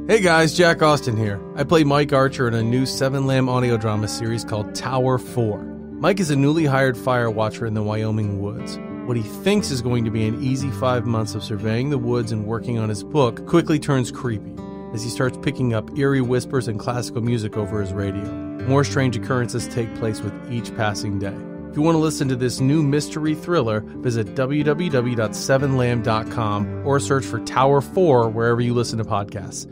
Hey guys, Jack Austin here. I play Mike Archer in a new 7-lamb audio drama series called Tower 4. Mike is a newly hired fire watcher in the Wyoming woods. What he thinks is going to be an easy 5 months of surveying the woods and working on his book quickly turns creepy as he starts picking up eerie whispers and classical music over his radio. More strange occurrences take place with each passing day. If you want to listen to this new mystery thriller, visit www.7lamb.com or search for Tower 4 wherever you listen to podcasts.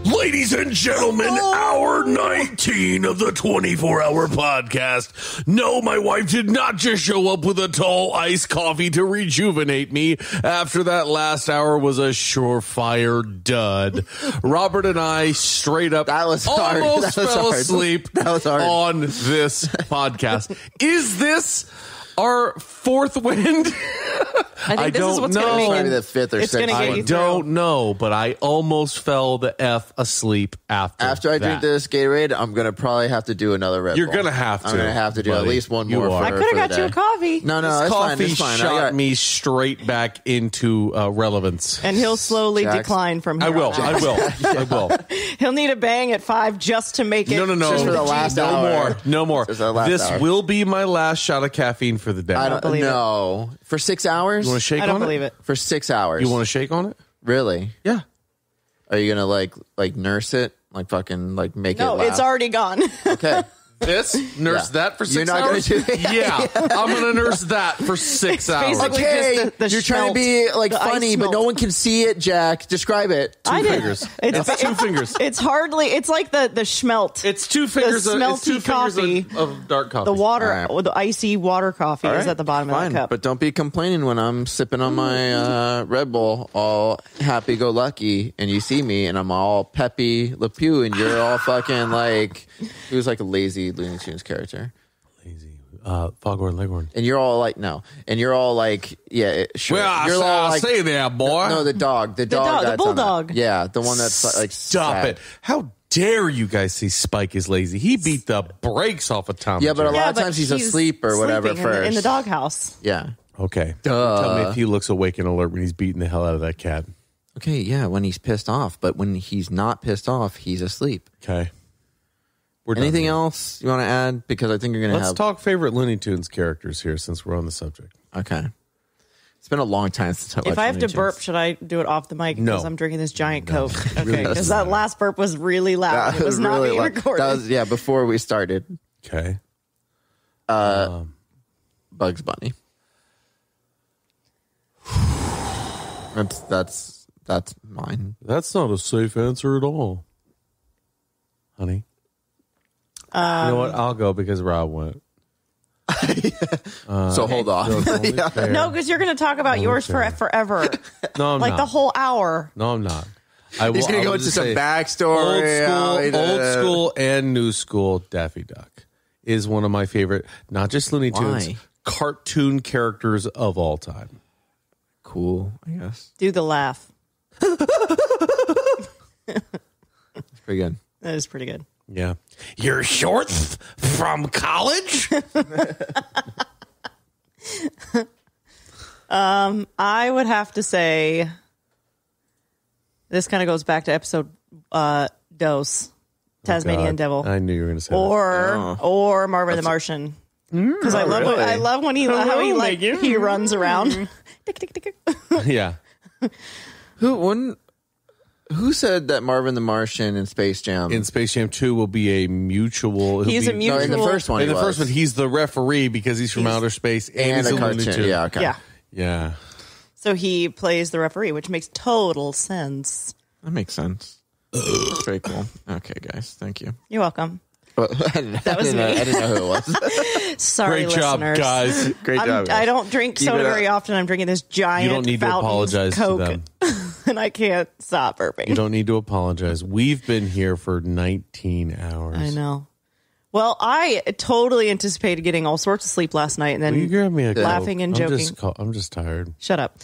Ladies and gentlemen, hour 19 of the 24-hour podcast. No, my wife did not just show up with a tall iced coffee to rejuvenate me after that last hour was a surefire dud. Robert and I straight up almost fell asleep on this podcast. Is this our fourth wind? I think this is what's going to make maybe the fifth or sixth. I don't know, but I almost fell the F asleep after I drink this Gatorade, I'm going to probably have to do another Red Bull. You're going to have to. I'm going to have to do at least one more. I could have got you a coffee. No, this coffee fine. shot me straight back into relevance. And he'll slowly decline from here. I will. He'll need a bang at 5 just to make it. No. Just for the last hour. No more. This hour. will be my last shot of caffeine for the day. I don't believe it. For 6 hours? You want to shake on it? I don't believe it. For 6 hours. You want to shake on it? Really? Yeah. Are you going to like nurse it? Like fucking like make it laugh? No, it's already gone. Okay. Nurse that for 6 You're not hours? Gonna do it? Yeah. I'm going to nurse that for 6 hours. Okay. The You're trying to be like funny, but no one can see it, Jack. Describe it. Two fingers. It's 2 fingers. It's hardly, it's like the schmelt. It's 2 fingers. It's 2 fingers of dark coffee. The water, or the icy water coffee is at the bottom of the cup. But don't be complaining when I'm sipping on my Red Bull, all happy-go-lucky, and you see me, and I'm all Pepe Le Pew, and you're all fucking like, he was like a lazy Looney Tunes character. Lazy. Foghorn Leghorn. And you're all like, no. And you're all like, yeah, sure. Well, you're all like, say that, boy. No, the dog. The bulldog. Yeah, the one that's like, Stop sad. it. How dare you guys say Spike is lazy? He beat the brakes off of Tom. Yeah, but a lot of but times he's asleep or whatever first. in the doghouse. Yeah. Okay. Tell me if he looks awake and alert when he's beating the hell out of that cat. Okay, yeah, when he's pissed off. But when he's not pissed off, he's asleep. Okay. Anything else you want to add? Because I think you're going to Let's talk favorite Looney Tunes characters here since we're on the subject. Okay. It's been a long time since I watched If I have Looney to burp, Tunes. should I do it off the mic? No. Because I'm drinking this giant Coke. Okay, Really because that last burp was really loud. It was not really being loud. recorded. That was, yeah, before we started. Okay. Bugs Bunny. That's mine. That's not a safe answer at all. Honey. You know what? I'll go because Rob went. So hold on. No, because you're going to talk about yours forever. No, I'm like not. the whole hour. No, I'm not. He's going to go into some backstory. Old school and new school Daffy Duck is one of my favorite, not just Looney Tunes, Why? cartoon characters of all time. Cool, I guess. Do the laugh. It's pretty good. That is pretty good. Yeah. You're short from college? I would have to say this kind of goes back to episode Dose, Tasmanian Devil, I knew you were going to say that. or Marvin the Martian. Because I love when he runs around. Yeah. Who said that Marvin the Martian in Space Jam? In Space Jam 2 will be a mutual. He's a mutual. No, in the first one. In the first one, he's the referee because he's from outer space and he's a a Looney cartoon. Tune. Yeah, okay. Yeah. Yeah. So he plays the referee, which makes total sense. That makes sense. That's very cool. Okay, guys. Thank you. You're welcome. That was me. I didn't know who it was. Sorry, Great job, listeners. guys. Great job, guys. I don't drink soda very often. I'm drinking this giant You don't need to fountain apologize Coke, to them. and I can't stop burping. You don't need to apologize. We've been here for 19 hours. I know. Well, I totally anticipated getting all sorts of sleep last night, and then Will you grab me a laughing Coke? and joking. I'm just tired. Shut up.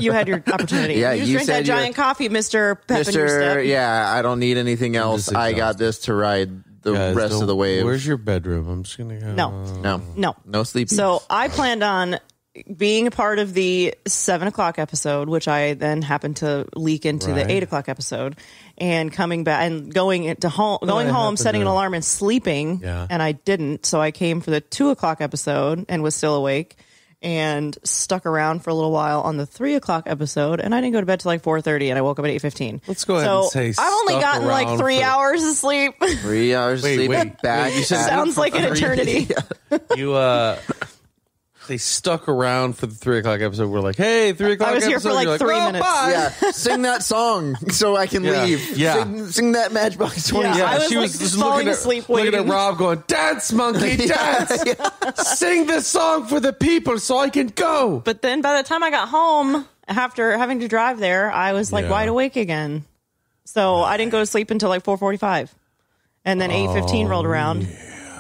You had your opportunity. Yeah, you just you drink that said giant coffee, Mr. Pep in your step. Yeah, I don't need anything else. just I got exhausted. this to ride the Guys, rest of the wave. Where's your bedroom? I'm just gonna go. No sleeping. So I planned on being a part of the 7 o'clock episode, which I then happened to leak into Right. the 8 o'clock episode, and coming back and going home, setting an alarm and sleeping. Yeah. And I didn't. So I came for the 2 o'clock episode and was still awake and stuck around for a little while on the 3 o'clock episode. And I didn't go to bed till like 4:30 and I woke up at 8:15. Let's go ahead and say I've only stuck gotten like around 3 for- hours of sleep. 3 hours Wait, sleeping back. you said Sounds like an eternity. You they stuck around for the 3 o'clock episode. We're like, hey, 3 o'clock. I was here episode. for like You're 3 "Oh, minutes." bye." Yeah, sing that song so I can Yeah. leave. Yeah. Sing that Matchbox 20. Yeah. Yeah, I was, she like, was just falling looking at, asleep looking at waiting. Rob going, dance, monkey, dance. Sing this song for the people so I can go. But then by the time I got home, after having to drive there, I was like Yeah. wide awake again. So I didn't go to sleep until like 4:45. And then 8:15 rolled around.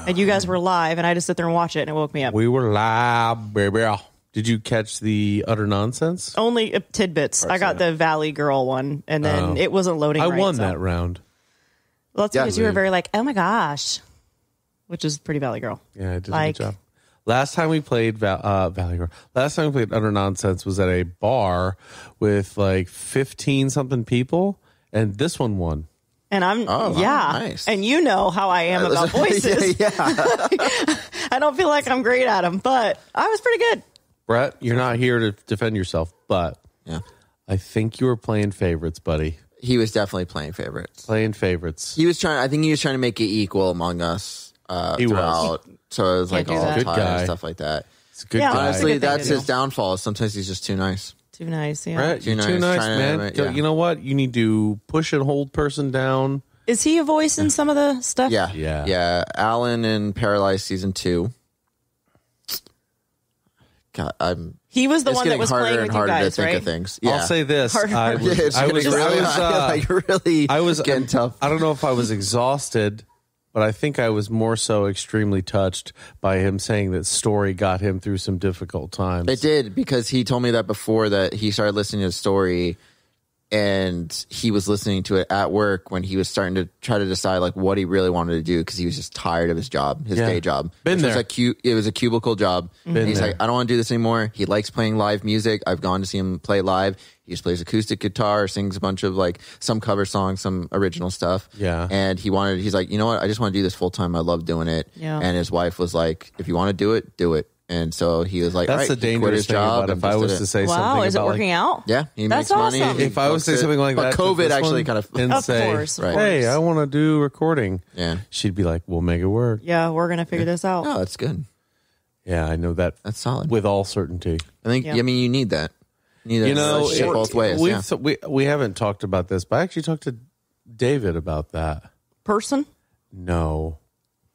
And you guys were live, and I just sit there and watch it, and it woke me up. We were live, baby. Did you catch the utter nonsense? Only tidbits. I got the Valley Girl one, and then it wasn't loading I right, won so. that round. Well, that's Yeah, because you were dude. very like, oh my gosh, which is pretty Valley Girl. Yeah, I did Like- a good job. Last time we played Valley Girl. Last time we played Utter Nonsense was at a bar with like 15 something people, and this one won. And I'm, Oh, wow, yeah. nice. And you know how I am about voices. yeah. I don't feel like I'm great at them, but I was pretty good. Brett, you're not here to defend yourself, but Yeah. I think you were playing favorites, buddy. He was definitely playing favorites. Playing favorites. I think he was trying to make it equal among us He was. throughout. So it was like Can't do all that. Good tied guy. and stuff like that. It's a good Yeah, guy. Honestly, good thing that's to his do. downfall. Sometimes he's just too nice. Too nice, yeah. Brett, you're Too too nice, nice, trying man. to- yeah. You know what? You need to push and hold person down. Is he a voice in some of the stuff? Yeah. Yeah. Yeah. Alan in Paralyzed season 2. God, He was the it's one that getting was harder playing and with you harder to guys, think right? of things. Yeah. I'll say this. Harder. I was, It's I was, getting I really, was, I was getting tough. I don't know if I was exhausted, but I think I was more so extremely touched by him saying that Story got him through some difficult times. It did, because he told me that before that he started listening to the story, and he was listening to it at work when he was starting to try to decide like what he really wanted to do, because he was just tired of his job, his Yeah. day job. Been which was there. it was a cubicle job. And he's there. like, I don't want to do this anymore. He likes playing live music. I've gone to see him play live. He just plays acoustic guitar, sings a bunch of like some cover songs, some original stuff. Yeah. And he's like, you know what? I just want to do this full time. I love doing it. Yeah. And his wife was like, if you want to do it, do it. And so he was like, That's all right, the he quit dangerous his thing job about it. and If I just was did to it. say Wow, something is it about working out? Yeah, he That's makes money. awesome. He if I was to say books it. something like but that, to COVID this actually one kind of and Of say, course, of Right. "Hey, course. I want to do recording," Yeah. she'd be like, "We'll make it work." Yeah, we're going to figure this out. No, that's good. Yeah, I know that That's solid. with all certainty. I think. Yeah. I mean, you need that. You need that You know, relationship both ways. we haven't talked about this, but I actually talked to David about that. Person? No,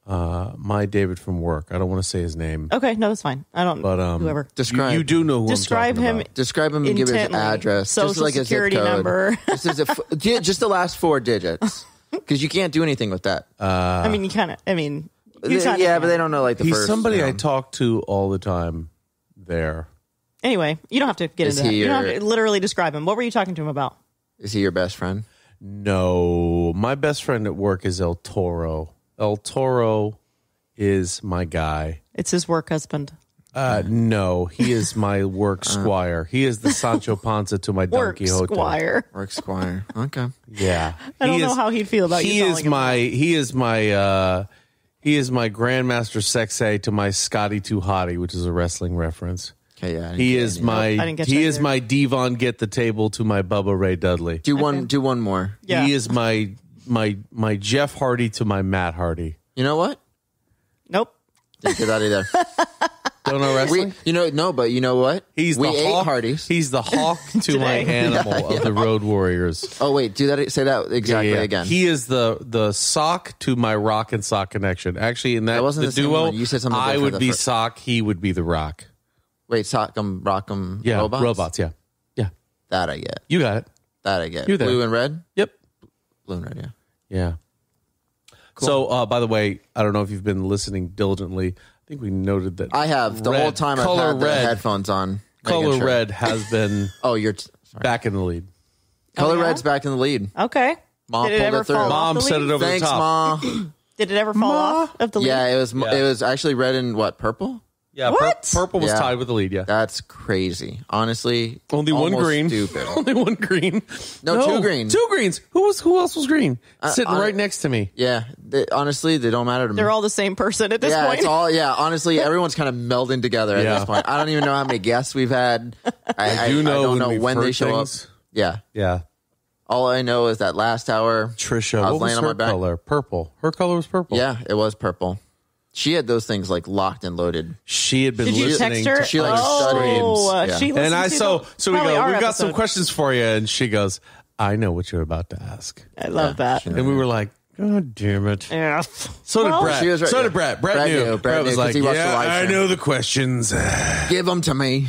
my David from work. I don't want to say his name, Okay, no, that's fine. I don't, but whoever. Describe. you do know who Describe I'm talking him. about. Describe him and give his Intently. address, Social just like his security zip code. number. just the last 4 digits, because you can't do anything with that. I mean, you kind of, you kinda Yeah, can. but they don't know like the He's first. somebody I sound. talk to all the time. There, Anyway, you don't have to get Is into that. he You don't your- have to literally describe him. What were you talking to him about? Is he your best friend? no, my best friend at work is El Toro. El Toro is my guy. It's his work husband. No, he is my work squire. He is the Sancho Panza to my Don Work Quixote. squire. Work squire. Okay. Yeah, I don't He know is- how he'd feel about you He calling is him my. He is my. He is my Grandmaster Sexay to my Scotty Too Hottie, which is a wrestling reference. Okay. Yeah. I didn't He get is any. my. I didn't get He that is either. my Devon Get the Table to my Bubba Ray Dudley. Do one more. Yeah. He is my Jeff Hardy to my Matt Hardy. You know what? Nope. Didn't get that either. Don't know wrestling. But you know what? He's we the ate hawk. Hardee's. He's the hawk to my animal of the Road Warriors. Oh wait, say that exactly Yeah. again. He is the sock to my rock and sock connection. Actually, in that wasn't the the same duo, one. You said something I different would the be first- sock. He would be the rock. Wait, Sock'em, Rock'em, Yeah, robots? Yeah, yeah. That I get. You got it. That I get. You're there. Blue and red? Yep. Blue and red, yeah. Yeah. So, by the way, I don't know if you've been listening diligently. I think we noted that I have. The whole time I've color had the red. headphones on. Color Meagan, sure. Red has been Oh, you're sorry. back in the lead. Color yeah? Red's back in the lead. Okay. Mom Did it pulled ever it through. fall off Mom the set lead? it over Thanks, the top. Ma. Did it ever fall off of the lead? Yeah, it was. Yeah. It was actually red and what, purple? Yeah, What? Purple was Yeah. tied with the lead. Yeah, That's crazy. Honestly, only one almost green. Stupid. Only one green. No, two green. Two greens. Who else was green? Sitting right next to me. Yeah, honestly, they don't matter to me. They're all the same person at this yeah, point. it's all. Yeah, honestly, everyone's kind of melding together at Yeah. this point. I don't even know how many guests we've had. I do know don't when know we've when they heard show things. up. Yeah, Yeah, all I know is that last hour, Trisha. I was What was laying on her my back. color? Purple. Her color was purple. Yeah, it was purple. She had those things like locked and loaded. She had been Did you listening. text her? She, like, oh, studied. she Yeah. listened And I to so the- so we probably go. our We've got some episode. questions for you, and she goes, "I know what you're about to ask," I love that. and we were like, "God damn it!" Yeah. So did Well, Brett. She was right, So yeah. did Brett. Brett Brett knew. knew. Brett Brett knew was 'cause like, he watched the "Yeah, live I stream." know the questions." Give them to me.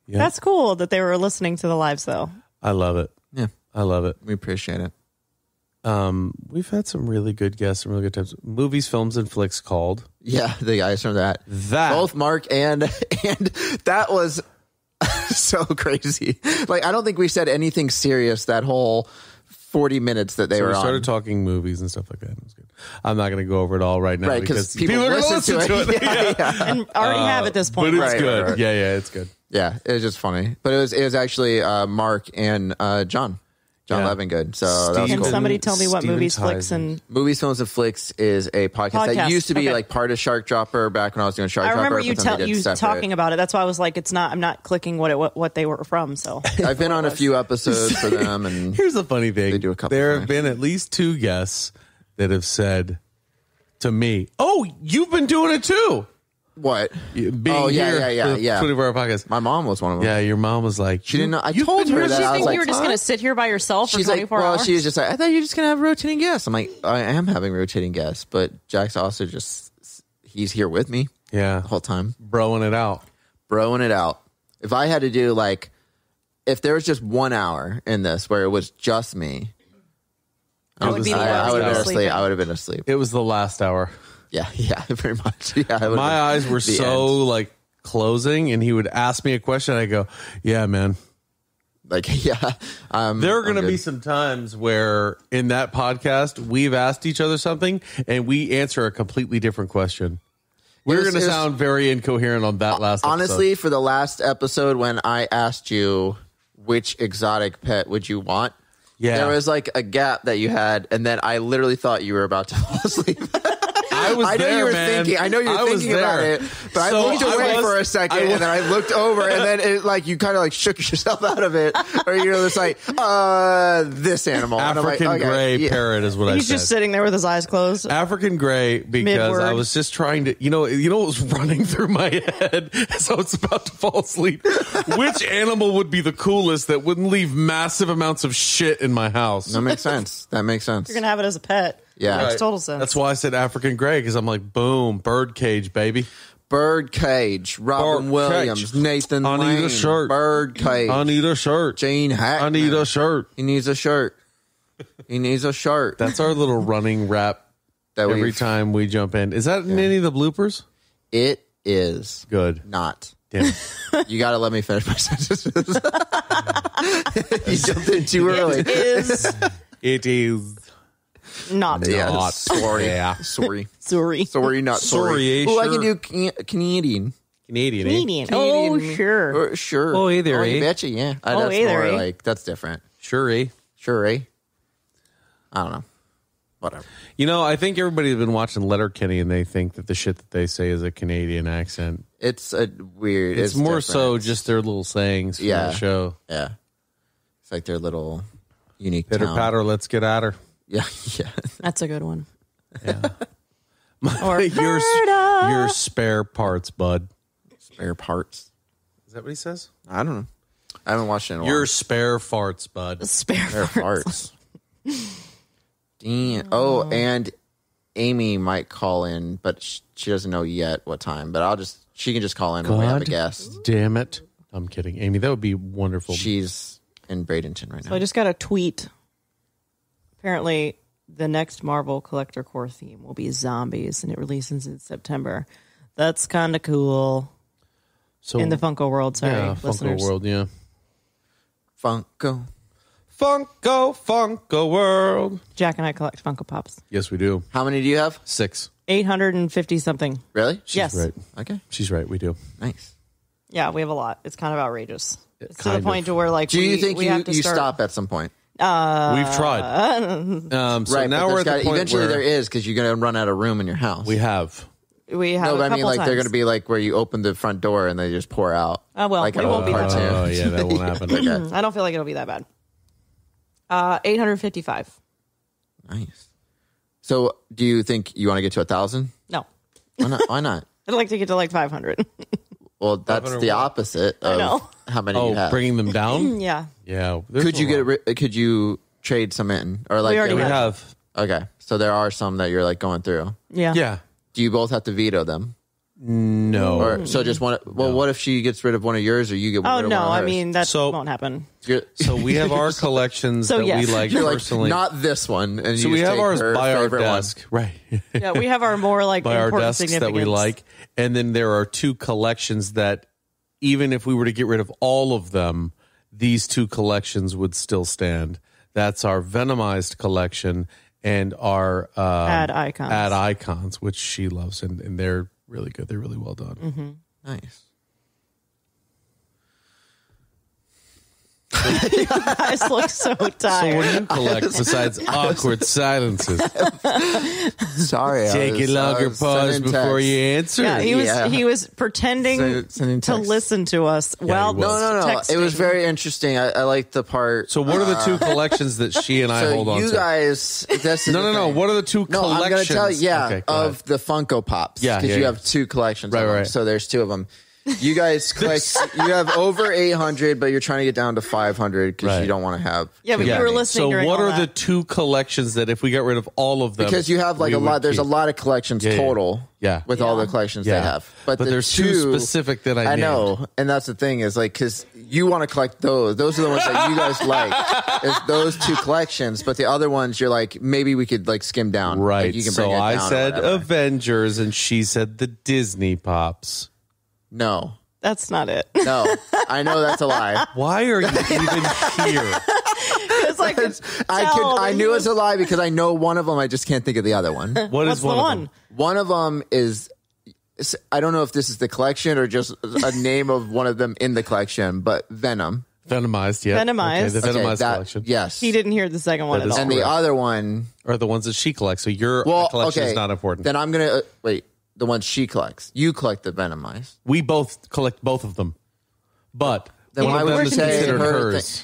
That's cool that they were listening to the lives, though. I love it. Yeah, I love it. we appreciate it. We've had some really good guests, some really good times. Movies, films, and flicks called. Yeah, the guys from that. Both Mark and that was so crazy. Like, I don't think we said anything serious that whole 40 minutes that they So were we started on. talking movies and stuff like that. It was good. I'm not going to go over it all right now Right, because people are going to listen listen to it. Yeah. And already have at this point. But it's Right, good. right. Yeah, it's good. Yeah, it was just funny. But it was actually Mark and John Yeah. Levingood. So that was Can Steven- cool. somebody tell me what Steven movies, Tyson. flicks, and Movies, Films, and Flicks is a podcast that Podcast, used to be okay. like part of Shark Dropper back when I was doing Shark I Dropper. remember you but then they did separate. talking about it. That's why I was like, it's not. I'm not clicking what they were from. So I've been on a few episodes for them, and Here's the funny thing. They do a couple there for have me. been at least 2 guests that have said to me, "Oh, you've been doing it too." what? Being Oh, yeah, here yeah, for the yeah. 24-hour podcast. My mom was one of them. Yeah, your mom was like, She didn't know. I "You've told been her here that. did I you was think like, you were just going to sit here by yourself for she's like, 24 well, hours? she was just like, I thought you were just gonna have rotating guests. I'm like, I am having rotating guests, but Jack's also he's here with me Yeah, the whole time, broing it out." broing it out. If I had to do like, if there was just 1 hour in this where it was just me, That would be the I would have been sleeping. asleep. I would have been asleep. It was the last hour. Yeah, pretty much. Yeah, it would've My been eyes were the so end. like closing, and he would ask me a question. I go, "Yeah, man." like, yeah. There are going to I'm be good. some times where in that podcast we've asked each other something and we answer a completely different question. We're was- going to it was- sound very incoherent on that last episode. Honestly, for the last episode when I asked you which exotic pet would you want, Yeah. there was like a gap that you had, and then I literally thought you were about to fall asleep. I was I know there, you were man. thinking. I know you I were was thinking about there. it, but So I looked away was- for a second, I was- and then I looked over, and then it like you kind of like shook yourself out of it, or you're just like, this animal, And I'm like, African okay, gray yeah. parrot is what I He's said. just sitting there with his eyes closed. African gray because Mid-word. I was just trying to, you know what was running through my head as I was about to fall asleep. Which animal would be the coolest that wouldn't leave massive amounts of shit in my house? That makes sense. That makes sense. You're gonna have it as a pet. Yeah. Makes Right. total sense. That's why I said African gray because I'm like, boom, bird cage, baby. Birdcage, Robin Bird Williams, cage. Nathan I need a Lane, shirt. Birdcage, I need a shirt. Gene Hackman. I need a shirt. He needs a shirt. He needs a shirt. That's our little running rap That every we've- time we jump in. Is that in any of the bloopers? It is Good. not. Damn. You got to let me finish my sentences. You jumped in too early. is It is. not. Yeah, Not. sorry. Yeah. Sorry. Sorry. Sorry, not sorry. Sorry, Oh, I sure. can do Canadian. Canadian. eh? Canadian. Oh, Canadian. sure. Or, sure. Oh, hey there, you eh? betcha, yeah. Oh, That's hey there, more eh? like, that's different. Sure, eh? Sure, eh? I don't know. Whatever. You know, I think everybody's been watching Letterkenny and they think that the shit that they say is a Canadian accent. It's a weird. It's more so different. just their little sayings for Yeah. the show. Yeah. It's like their little unique Pitter town. patter, let's get at her. Yeah, yeah. That's a good one. Yeah. Or your spare parts, bud. Spare parts. Is that what he says? I don't know. I haven't watched it in a Your while. spare farts, bud. spare Spare parts. parts. Damn. Oh, and Amy might call in, but she doesn't know yet what time. But she can just call in when we have a God guest. damn it. I'm kidding. Amy, that would be wonderful. She's in Bradenton right So now. I just got a tweet. Apparently, the next Marvel Collector Core theme will be zombies, and it releases in September. That's kind of cool. So in the Funko world. Sorry, yeah, listeners. Funko world, yeah. Funko. Funko world. Jack and I collect Funko Pops. Yes, we do. How many do you have? 6. 850 something. Really? Yes. Right. Okay. She's right. We do. Nice. Yeah, we have a lot. It's kind of outrageous. It's to the kind point of. to where like Do you think we have to you start. stop at some point? We've tried. So Right. now but we're at the there's point eventually where there is because you're going to run out of room in your house. we have. We have. No, a but I mean, couple like times. they're going to be like where you open the front door and they just pour out. Oh, well, like we an won't old be that cartoon. Oh, yeah, that won't happen. Okay. I don't feel like it'll be that bad. 855. Nice. So, do you think you want to get to 1,000? No, Why not? Why not? I'd like to get to like 500. Well, that's 500 the what? opposite of know. how many you Oh, have. bringing them down? Yeah, Yeah. there's Could a you lot. could you trade some in or like We already We have. have. Okay, so there are some that you're like going through. yeah, Yeah. Do you both have to veto them, No. or so just one? Well, what if she gets rid of one of yours, or you get Oh rid of no, one of I hers? mean that So- won't happen. You're, So we have our collections So, that yes. we like you're like personally. not this one, and so you we just have take ours her by our favorite one. desk. Right. Yeah, we have our more like by our important desks that we significance. like. And then there are 2 collections that even if we were to get rid of all of them, these 2 collections would still stand. That's our Venomized collection and our Ad icons. Ad icons, which she loves, and they're really good. They're really well done. Mm-hmm. Nice. You guys look so So tired. what do you collect besides awkward silences? Sorry, Take a longer pause before you answer. Yeah, Yeah. he was pretending Sending to text. listen to us. Well, he was. No. texting. It was very interesting. I liked the part. So what are the 2 collections that she and I So hold on you to? guys, this is No. the thing. What are the 2 No, collections? I'm going to tell you, Okay, go of the Funko Pops. Yeah, because yeah, you yeah. have 2 collections. Right, of them. right. So there's 2 of them. You guys collect. You have over 800, but you're trying to get down to 500 because Right. you don't want to have. Yeah, but too you were many. listening So during what all are the that. 2 collections that if we got rid of all of them? Because you have like we a lot. would There's a keep? lot of collections Yeah, yeah. total. Yeah. With all the collections they have, but the there's 2 specific that I named. know, and that's the thing is like because you want to collect those. Those are the ones that you guys like. Is those 2 collections, but the other ones you're like maybe we could like skim down. Right. Like, you can so bring it I down or said whatever. Avengers, and she said the Disney Pops. No. That's not it. No, I know that's a lie. Why are you even here? It's like I knew it was a lie because I know one of them. I just can't think of the other one. What What's is the one one? of them? One of them is I don't know if this is the collection or just a name of one of them in the collection, but Venom. Venomized, yeah. Venomized. Okay, the Okay, Venomized that- collection. Yes, He didn't hear the second one That at is all. And the other one, Are the ones that she collects. So your well, collection okay, is not important. Then I'm gonna wait. The ones she collects, you collect the Venomized. We both collect both of them. But Then one why of would them you is say considered her hers.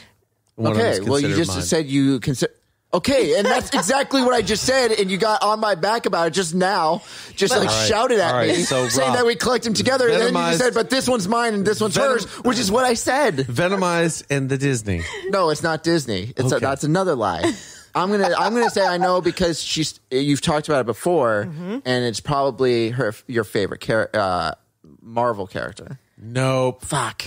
One of them Okay, is well, you considered just mine. said you consider. Okay, and that's exactly what I just said, and you got on my back about it just now. Just like All right. shouted at All right, me, so, saying Rob, that we collect them together, and then you Venomized- just said, "But this one's mine and this one's hers," which is what I said. Venomized and the Disney. No, it's not Disney. Okay. That's another lie. I'm gonna say I know because you've talked about it before, Mm-hmm. and it's probably your favorite Marvel character. Nope. Fuck.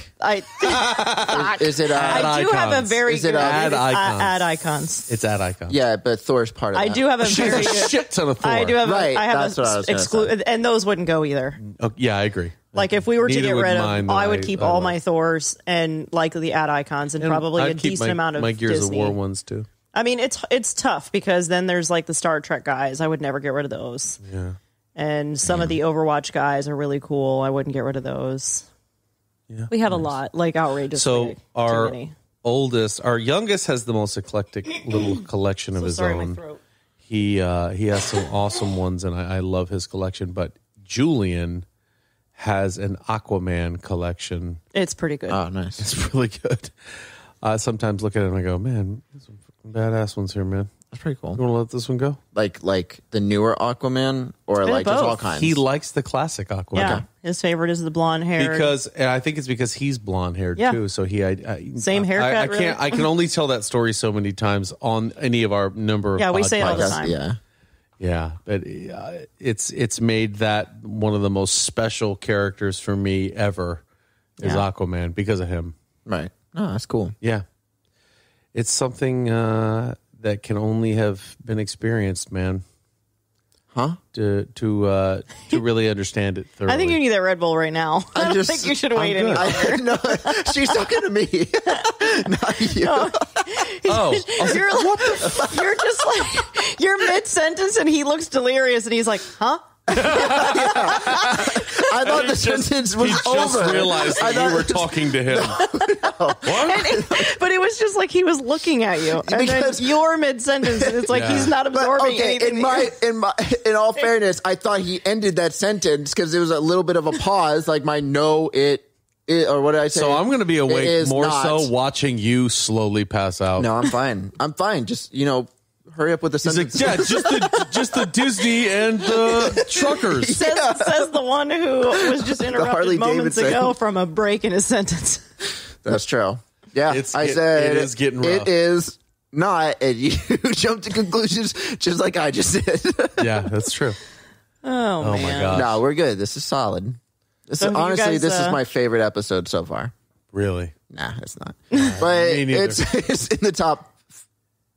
Is it? I do have a icons. very Is it good ad icons? ad icons. It's ad icon. Yeah, but Thor's part of I that. do have a She has very a good. shit ton of Thor. I do have. Right, I have that's what I was gonna say. and those wouldn't go either. Oh, yeah, I agree. Like if we were to Neither get would rid of, mine that I would keep I all like. my Thors and like the ad icons and probably I'd a keep decent amount of my Gears Disney. of War ones too. I mean, it's tough because then there's like the Star Trek guys. I would never get rid of those. Yeah. And some of the Overwatch guys are really cool. I wouldn't get rid of those. Yeah. We have a lot, like outrageous. So too our many. our youngest has the most eclectic little collection of So his sorry, my own. throat. He has some awesome ones, and I love his collection. But Julian has an Aquaman collection. It's pretty good. Oh, nice. It's really good. I sometimes look at it and I go, man, there's some fucking badass ones here, man. That's pretty cool. You want to let this one go? Like the newer Aquaman, or bit like of just all both. kinds. He likes the classic Aquaman. yeah, his favorite is the blonde hair. And I think it's because he's blonde haired Yeah. too. So Same haircut, I really? can't. I can only tell that story so many times on any of our number of Yeah, we say it all the podcasts. time. Yeah. Yeah, but it's made that one of the most special characters for me ever is Yeah. Aquaman because of him. Right. Oh, that's cool. Yeah, it's something that can only have been experienced, man. to really understand it thoroughly. I think you need that Red Bull right now. I don't think you should wait any longer. No, she's talking to me, not you. You're just like, you're mid-sentence and he looks delirious and he's like, huh? I thought the sentence was over. He just realized that you were talking to him. What? But it was just like he was looking at you, and then you're mid-sentence, and it's like he's not absorbing anything. In all fairness, I thought he ended that sentence because there was a little bit of a pause, like my no, it or what did I say? So I'm going to be awake more not. so watching you slowly pass out. No, I'm fine. I'm fine. Just hurry up with the sentence. He's like, yeah, just the Disney and the truckers. Says the one who was just interrupted moments ago from a break in his sentence. That's true. Yeah, it is getting rough. It is not, and you jump to conclusions just like I just did. Yeah, that's true. Oh man. My God. No, we're good. This is solid. Honestly, this is my favorite episode so far. Really? Nah, it's not. But it's in the top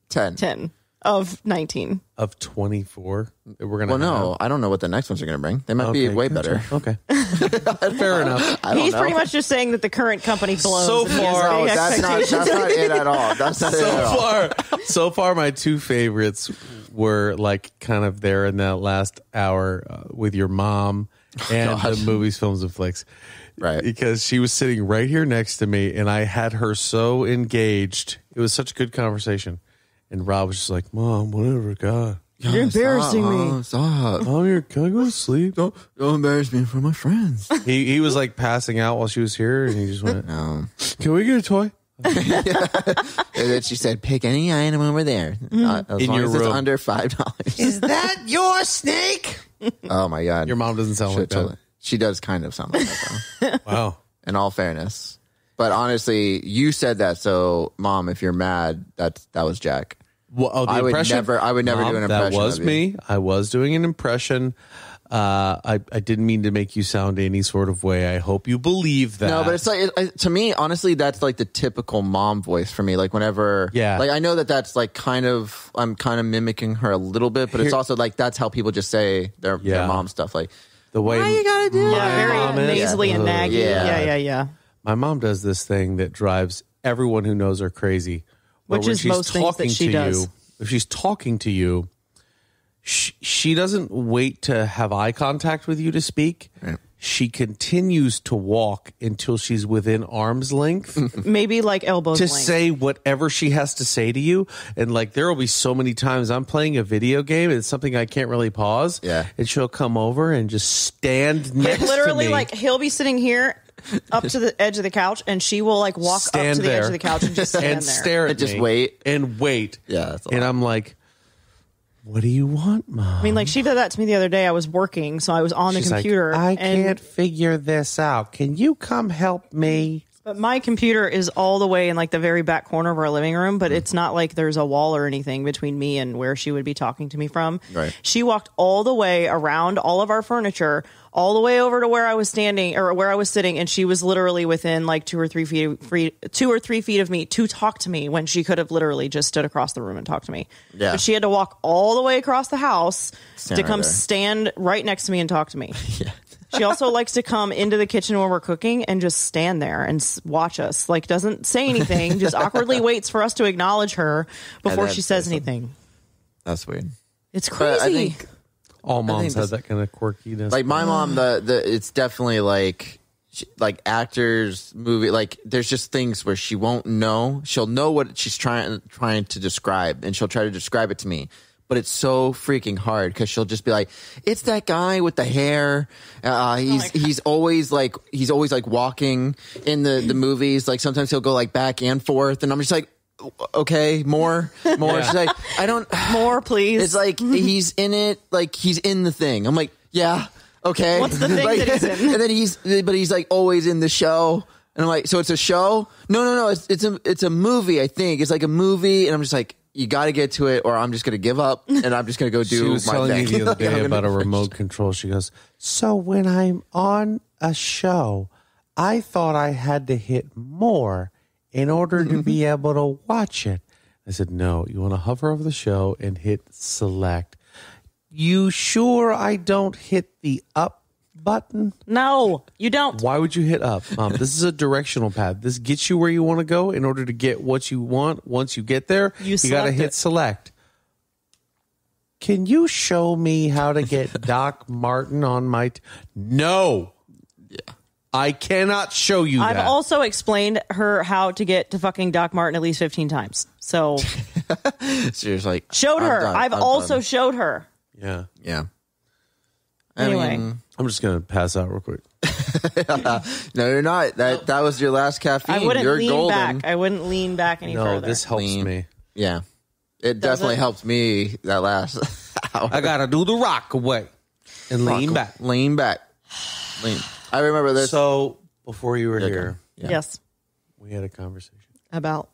10. Of 19. Of 24 that we're going to no, I don't know what the next ones are going to bring. They might be way better. Okay. Fair enough. He's pretty much just saying that the current company blows. So far, that's not it at all. That's not it at all. So far, my two favorites were like kind of there in that last hour with your mom and the movies, films, and flicks. Right. Because she was sitting right here next to me and I had her so engaged. It was such a good conversation. And Rob was just like, Mom, whatever, God. You're embarrassing me. Stop. Mom, can I go to sleep? Don't embarrass me in front of my friends. He was like passing out while she was here, and he just went, Can we get a toy? And then she said, pick any item over there. As in long your as it's room. under $5. Is that your snake? Oh, my God. Your mom doesn't sound like that. She does kind of sound like that, though. Wow. In all fairness. But honestly, you said that, so, Mom, if you're mad, that was Jack. Well, the impression? I would never do an impression. That was of you. me. I was doing an impression. I didn't mean to make you sound any sort of way. I hope you believe that. No, but it's like, to me, honestly, that's like the typical mom voice for me. Like whenever, like I know that's like I'm kind of mimicking her a little bit, but it's also like that's how people just say their mom stuff. Like the way why you gotta do that? Very nasally and naggy. Yeah. My mom does this thing that drives everyone who knows her crazy. Which is most things that she does. If she's talking to you, she doesn't wait to have eye contact with you to speak. Right. She continues to walk until she's within arm's length. Maybe like elbows length. To say whatever she has to say to you. And like there will be so many times I'm playing a video game and it's something I can't really pause. Yeah. And she'll come over and just stand next to me. Literally, like he'll be sitting here up to the edge of the couch and she will like walk up to the edge of the couch and just stand and there. Stare at and just me wait. And wait. Yeah. That's and I'm like, what do you want, Mom? I mean, like she did that to me the other day. I was working, so I was on the computer. Like, I can't figure this out. Can you come help me? But my computer is all the way in like the very back corner of our living room, but it's not like there's a wall or anything between me and where she would be talking to me from. Right. She walked all the way around all of our furniture, all the way over to where I was standing or where I was sitting, and she was literally within like 2 or 3 feet of me to talk to me when she could have literally just stood across the room and talked to me. Yeah. But she had to walk all the way across the house to come right there. stand right next to me and talk to me. Yeah. She also likes to come into the kitchen when we're cooking and just stand there and watch us. Like, doesn't say anything, just awkwardly waits for us to acknowledge her before she says anything. That's weird. It's crazy. But I think all moms have that kind of quirkiness. Like my mom, it's definitely like actors, movie. Like there's just things where she won't know. She'll know what she's trying to describe, and she'll try to describe it to me. But it's so freaking hard because she'll just be like, "It's that guy with the hair. He's always like walking in the movies. Like sometimes he'll go like back and forth, and I'm just like, okay, more." Yeah. She's like, I don't more, please. It's like he's in it, like he's in the thing. I'm like, yeah, okay. What's the thing that he's in? And then he's like always in the show. And I'm like, so it's a show? No. It's a movie. I think it's like a movie, and I'm just like, you got to get to it, or I'm just going to give up, and I'm just going to go do my thing. She was telling me the other day about a remote control. She goes, so when I'm on a show, I thought I had to hit more in order to be able to watch it. I said, no, you want to hover over the show and hit select. you sure I don't hit the up button? No, you don't. Why would you hit up, Mom? This is a directional pad. This gets you where you want to go. In order to get what you want, once you get there, you got to hit select. Can you show me how to get Doc Martin on my... No. Yeah. I cannot show you that. I've also explained her how to get to fucking Doc Martin at least 15 times. So... So you're just like... Showed her. I've also showed her. Yeah. Yeah. Anyway. I'm just going to pass out real quick. No, you're not. That was your last caffeine. I wouldn't You're lean golden. back. I wouldn't lean back any further. No, this helps me. Yeah. It definitely helped me that last hour. I got to do the rock away and lean back. Lean back. Lean. I remember this. So, before you were here, Yes. we had a conversation About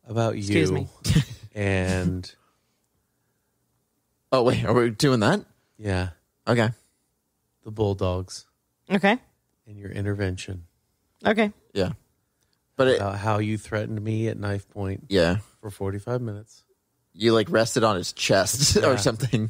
you. Excuse me. And... Oh, wait. Are we doing that? Yeah. Okay. The Bulldogs Okay. and your intervention. Okay. Yeah. But About how you threatened me at knife point yeah. for 45 minutes. You like rested on his chest or something.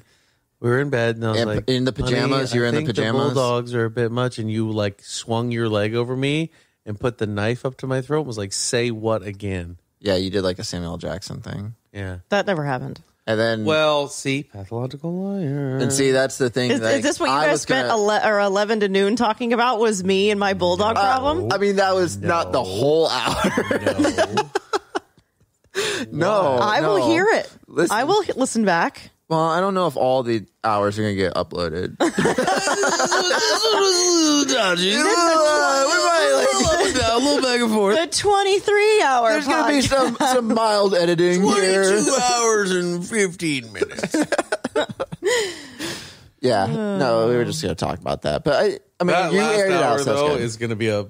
We were in bed, and I was And like, in the pajamas? "Honey, You were I in the think pajamas?" The Bulldogs are a bit much, and you like swung your leg over me and put the knife up to my throat and was like, say what again? Yeah, you did like a Samuel L. Jackson thing. Yeah. That never happened. And then... Well, see, pathological liar. And see, that's the thing. Is this what you guys spent 11 to noon talking about? Was me and my bulldog problem? I mean, that was not the whole hour. No. I will hear it. Listen. I will listen back. Well, I don't know if all the hours are going to get uploaded. A little back and forth. The 23-hour There's going to be some mild editing here. 22 hours and 15 minutes. Yeah. No, we were just going to talk about that. But I mean, That you last aired it out. hour, So that's though, good. is going to be a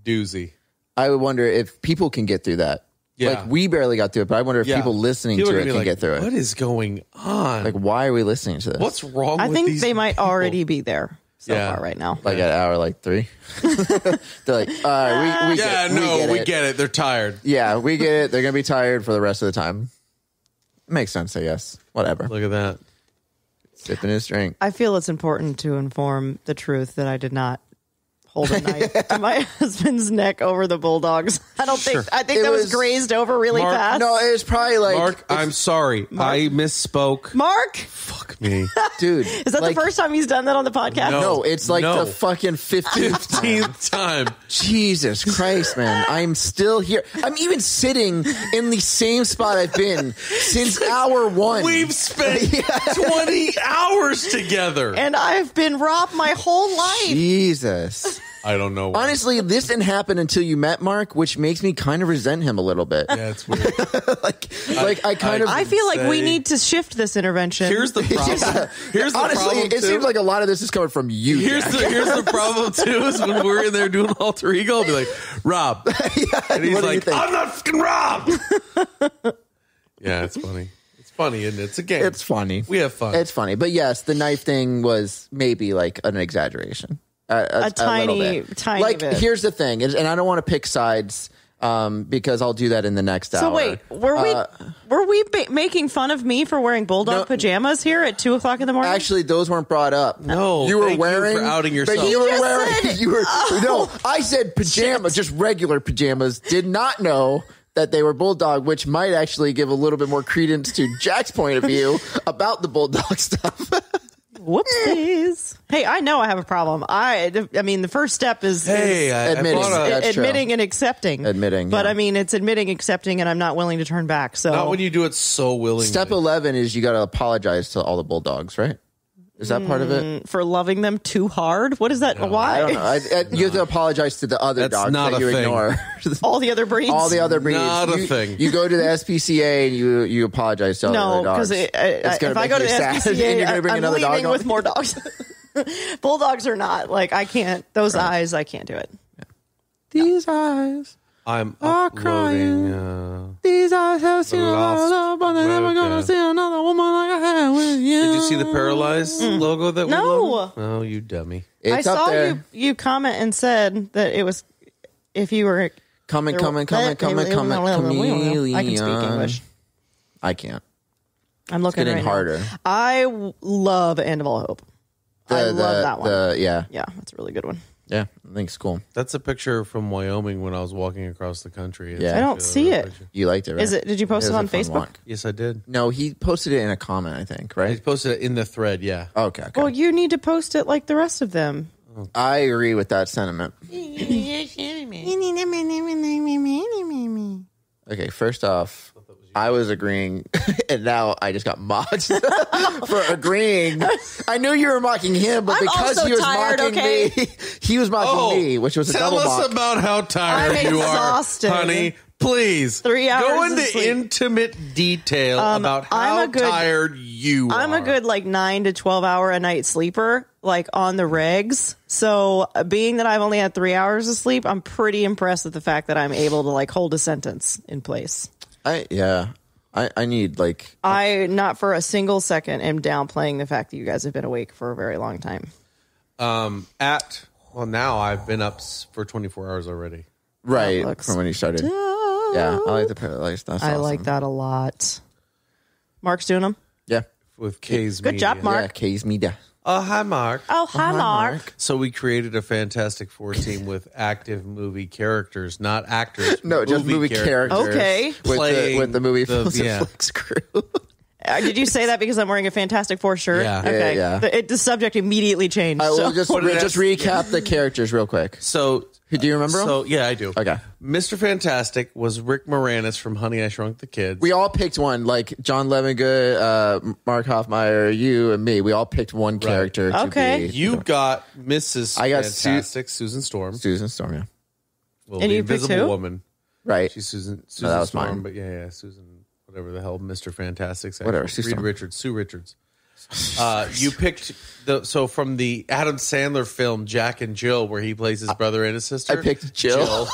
doozy. I would wonder if people can get through that. Yeah. Like, we barely got through it, but I wonder if people listening People to are it gonna can be get through What it. is going on? Like, why are we listening to this? What's wrong I with think these they might people? already be there far right now. Like at hour like 3? They're like, all right, we Yeah, we get it. They're tired. Yeah, we get it. They're going to be tired for the rest of the time. Makes sense, I guess. Whatever. Look at that. Sipping his drink. I feel it's important to inform the truth that I did not hold a knife to my husband's neck over the Bulldogs. I think It that was was- grazed over really Mark, fast. No, it was probably like... Mark, I'm sorry. I misspoke. Mark, Fuck me. Dude. is that the first time he's done that on the podcast? No, it's like No. the fucking 15th time. 15th time. Jesus Christ, man. I'm still here. I'm even sitting in the same spot I've been since hour 1. We've spent 20 hours together. And I've been robbed my whole life. Jesus. I don't know why. Honestly, this didn't happen until you met Mark, which makes me kind of resent him a little bit. Yeah, it's weird. like I kind of... I feel like we say- need to shift this intervention. Here's the problem. Here's the Honestly, problem, it too. seems like a lot of this is coming from you. Here's Jack. here's the problem too is when we're in there doing alter ego, I'll be like, Rob. And he's what do you like, think? I'm not fucking Rob. Yeah, it's funny. It's funny, isn't it? It's a game. It's funny. We have fun. It's funny. But yes, the knife thing was maybe like an exaggeration. A tiny, little bit. tiny like, bit. here's the thing, and I don't want to pick sides because I'll do that in the next hour. So wait, were we making fun of me for wearing bulldog pajamas here at 2:00 in the morning? Actually, those weren't brought up. No, you were thank you wearing for outing yourself. But you were just wearing. said- You were no. I said pajamas, just regular pajamas. Did not know that they were bulldog, which might actually give a little bit more credence to Jack's point of view about the bulldog stuff. Whoopsies. Hey, I know I have a problem. I mean, the first step is admitting. That's true. admitting and accepting. Admitting, But yeah. I mean, it's admitting, accepting, and I'm not willing to turn back. So Not when you do it so willingly. Step 11 is you got to apologize to all the bulldogs, right? Is that part of it? for loving them too hard. What is that? Why? I don't know. You have to apologize to the other That's dogs not that a you thing. ignore. All the other breeds. All the other breeds. Not a you, thing. You go to the SPCA and you apologize to all the No, other dogs. because It's gonna if I make go to you the sad, and SPCA, you're gonna bring I'm another dog leaving on? with more dogs. Bulldogs are not like I can't. Those eyes, I can't do it. These eyes. I'm are uploading. These eyes have seen a lot of Lost love, but they're never gonna America. see another woman like I had with you. Did you see the Paralyzed logo that we No. love? Oh, you dummy. It's I up saw there. you comment and said that it was if you were Coming, chameleon. I can speak English. I can't. I'm looking getting right harder. now. I love End of All Hope. I love that one. Yeah, that's a really good one. yeah. I think it's cool. That's a picture from Wyoming when I was walking across the country. It's Yeah. I don't actually a see real it. picture. You liked it, right? Is it? Did you post it was on a fun Facebook? walk. Yes, I did. No, he posted it in a comment, I think, I right? posted it in the thread, yeah. Okay. Well, you need to post it like the rest of them. I agree with that sentiment. Okay, first off, I was agreeing, and now I just got mocked for agreeing. I knew you were mocking him, but I'm because also he was tired, mocking okay? me, he was mocking me, which was a tell double us mock. about how tired I'm you exhausted. are, honey. Please 3 hours go of into sleep. intimate detail about how I'm a good- tired you are. I'm a good 9 to 12 hour a night sleeper, on the regs. So being that I've only had 3 hours of sleep, I'm pretty impressed with the fact that I'm able to hold a sentence in place. I need I not for a single second am downplaying the fact that you guys have been awake for a very long time. Now I've been up for 24 hours already. right looks from when you started. Yeah, I like the parallels. That's I awesome. like that a lot. Mark's doing them. Yeah, With K's Good job, Media. Mark. yeah. K's media. Oh, hi, Mark. Oh, hi, Mark. So we created a Fantastic Four team with active movie characters, not actors. No, just movie characters. Okay. With the movie the- yeah. Flicks crew. Did you say that because I'm wearing a Fantastic Four shirt? Yeah. Okay. Yeah. The subject immediately changed. I will so- just recap the characters real quick. So, Do you remember them? so yeah, I do. Okay. Mr. Fantastic was Rick Moranis from Honey, I Shrunk the Kids. We all picked one, like John Levengood, Mark Hoffmeyer, you, and me. We all picked one character. Okay. To be You got Mrs. I got Fantastic, Susan Storm. Susan Storm. Yeah. Well, And the you picked Invisible who? Woman. Right. She's Susan that was Storm, mine. but yeah, Susan, whatever the hell, Mr. Fantastic's Whatever, actual- Sue Reed Storm. Richards, Sue Richards. You picked so from the Adam Sandler film Jack and Jill, where he plays his brother and his sister. I picked Jill.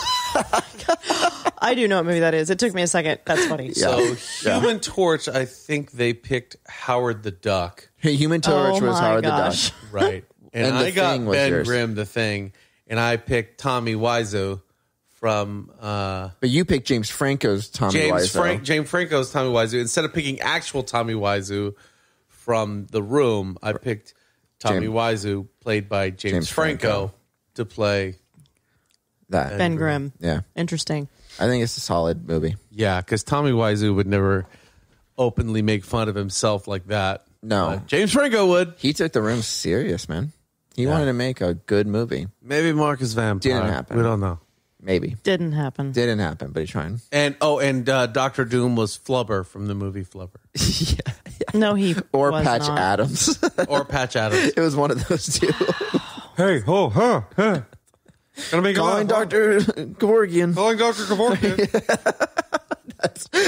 I do know what movie that is. It took me a second. That's funny. So Human Torch, I think they picked Howard the Duck, Human Torch Oh was my Howard gosh. the Duck. right? And, And The I got Thing was Ben yours. Grimm, the Thing, and I picked Tommy Wiseau from But you picked James Franco's Tommy Wiseau. James Franco's Tommy Wiseau. Instead of picking actual Tommy Wiseau from The Room, I picked Tommy Wiseau, played by James Franco, to play. That. Ben Grimm. Yeah. Interesting. I think it's a solid movie. Yeah, because Tommy Wiseau would never openly make fun of himself like that. No. But James Franco would. He took The Room serious, man. He wanted to make a good movie. Maybe Marcus Vampire. Didn't happen. We don't know. Maybe. Didn't happen. Didn't happen, but he's trying. And Dr. Doom was Flubber from the movie Flubber. No, he Or was Patch not. Adams. Or Patch Adams. It was one of those two. Hey, ho, huh, huh. Gonna make Calling Dr. Gevorgian. Calling Dr. Kevorkian.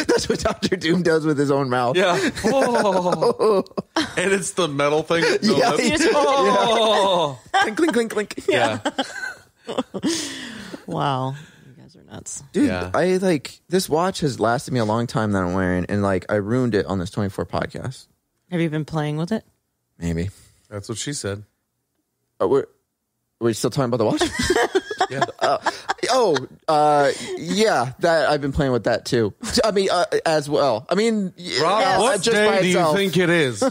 That's what Dr. Doom does with his own mouth. Yeah. Oh. And it's the metal thing. No, Yeah. that's- oh. Clink, clink, clink, clink. Yeah. Wow. You guys are nuts. Dude, Yeah. I this watch has lasted me a long time that I'm wearing, and I ruined it on this 24 podcast. Have you been playing with it? Maybe. That's what she said. We're still talking about the watch? Yeah. Yeah, that I've been playing with that too. I mean, as well. I mean, Rob, what just by day do you itself. think it is?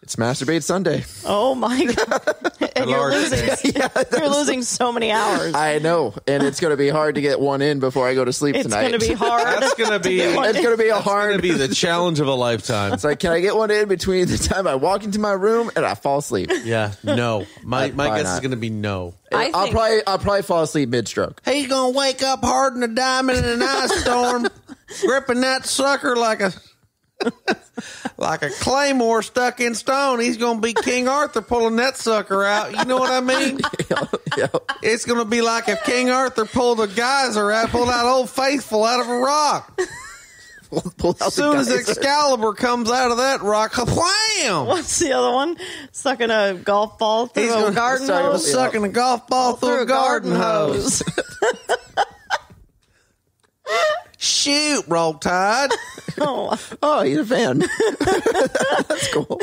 It's Masturbate Sunday. Oh my god! And you're large losing. You're losing so many hours. I know, and it's going to be hard to get one in before I go to sleep It's tonight. going to be hard. That's gonna be. get one It's going to be a Gonna hard. be the challenge of a lifetime. It's like, can I get one in between the time I walk into my room and I fall asleep? Yeah. No. My Probably guess not. is gonna be no. I'll probably fall asleep mid-stroke. He's gonna wake up hard in a diamond in an ice storm, gripping that sucker like a claymore stuck in stone. He's gonna be King Arthur pulling that sucker out. You know what I mean? Yeah. It's gonna be like if King Arthur pulled a geyser out, pulled out Old Faithful out of a rock. Pull out As soon as the geyser. Excalibur comes out of that rock, wham! What's the other one? Sucking a golf ball through He's a gonna garden suck- hose. Sucking a golf ball through a garden hose. Shoot, Roll Tide. Oh, Oh, he's a fan. That's cool.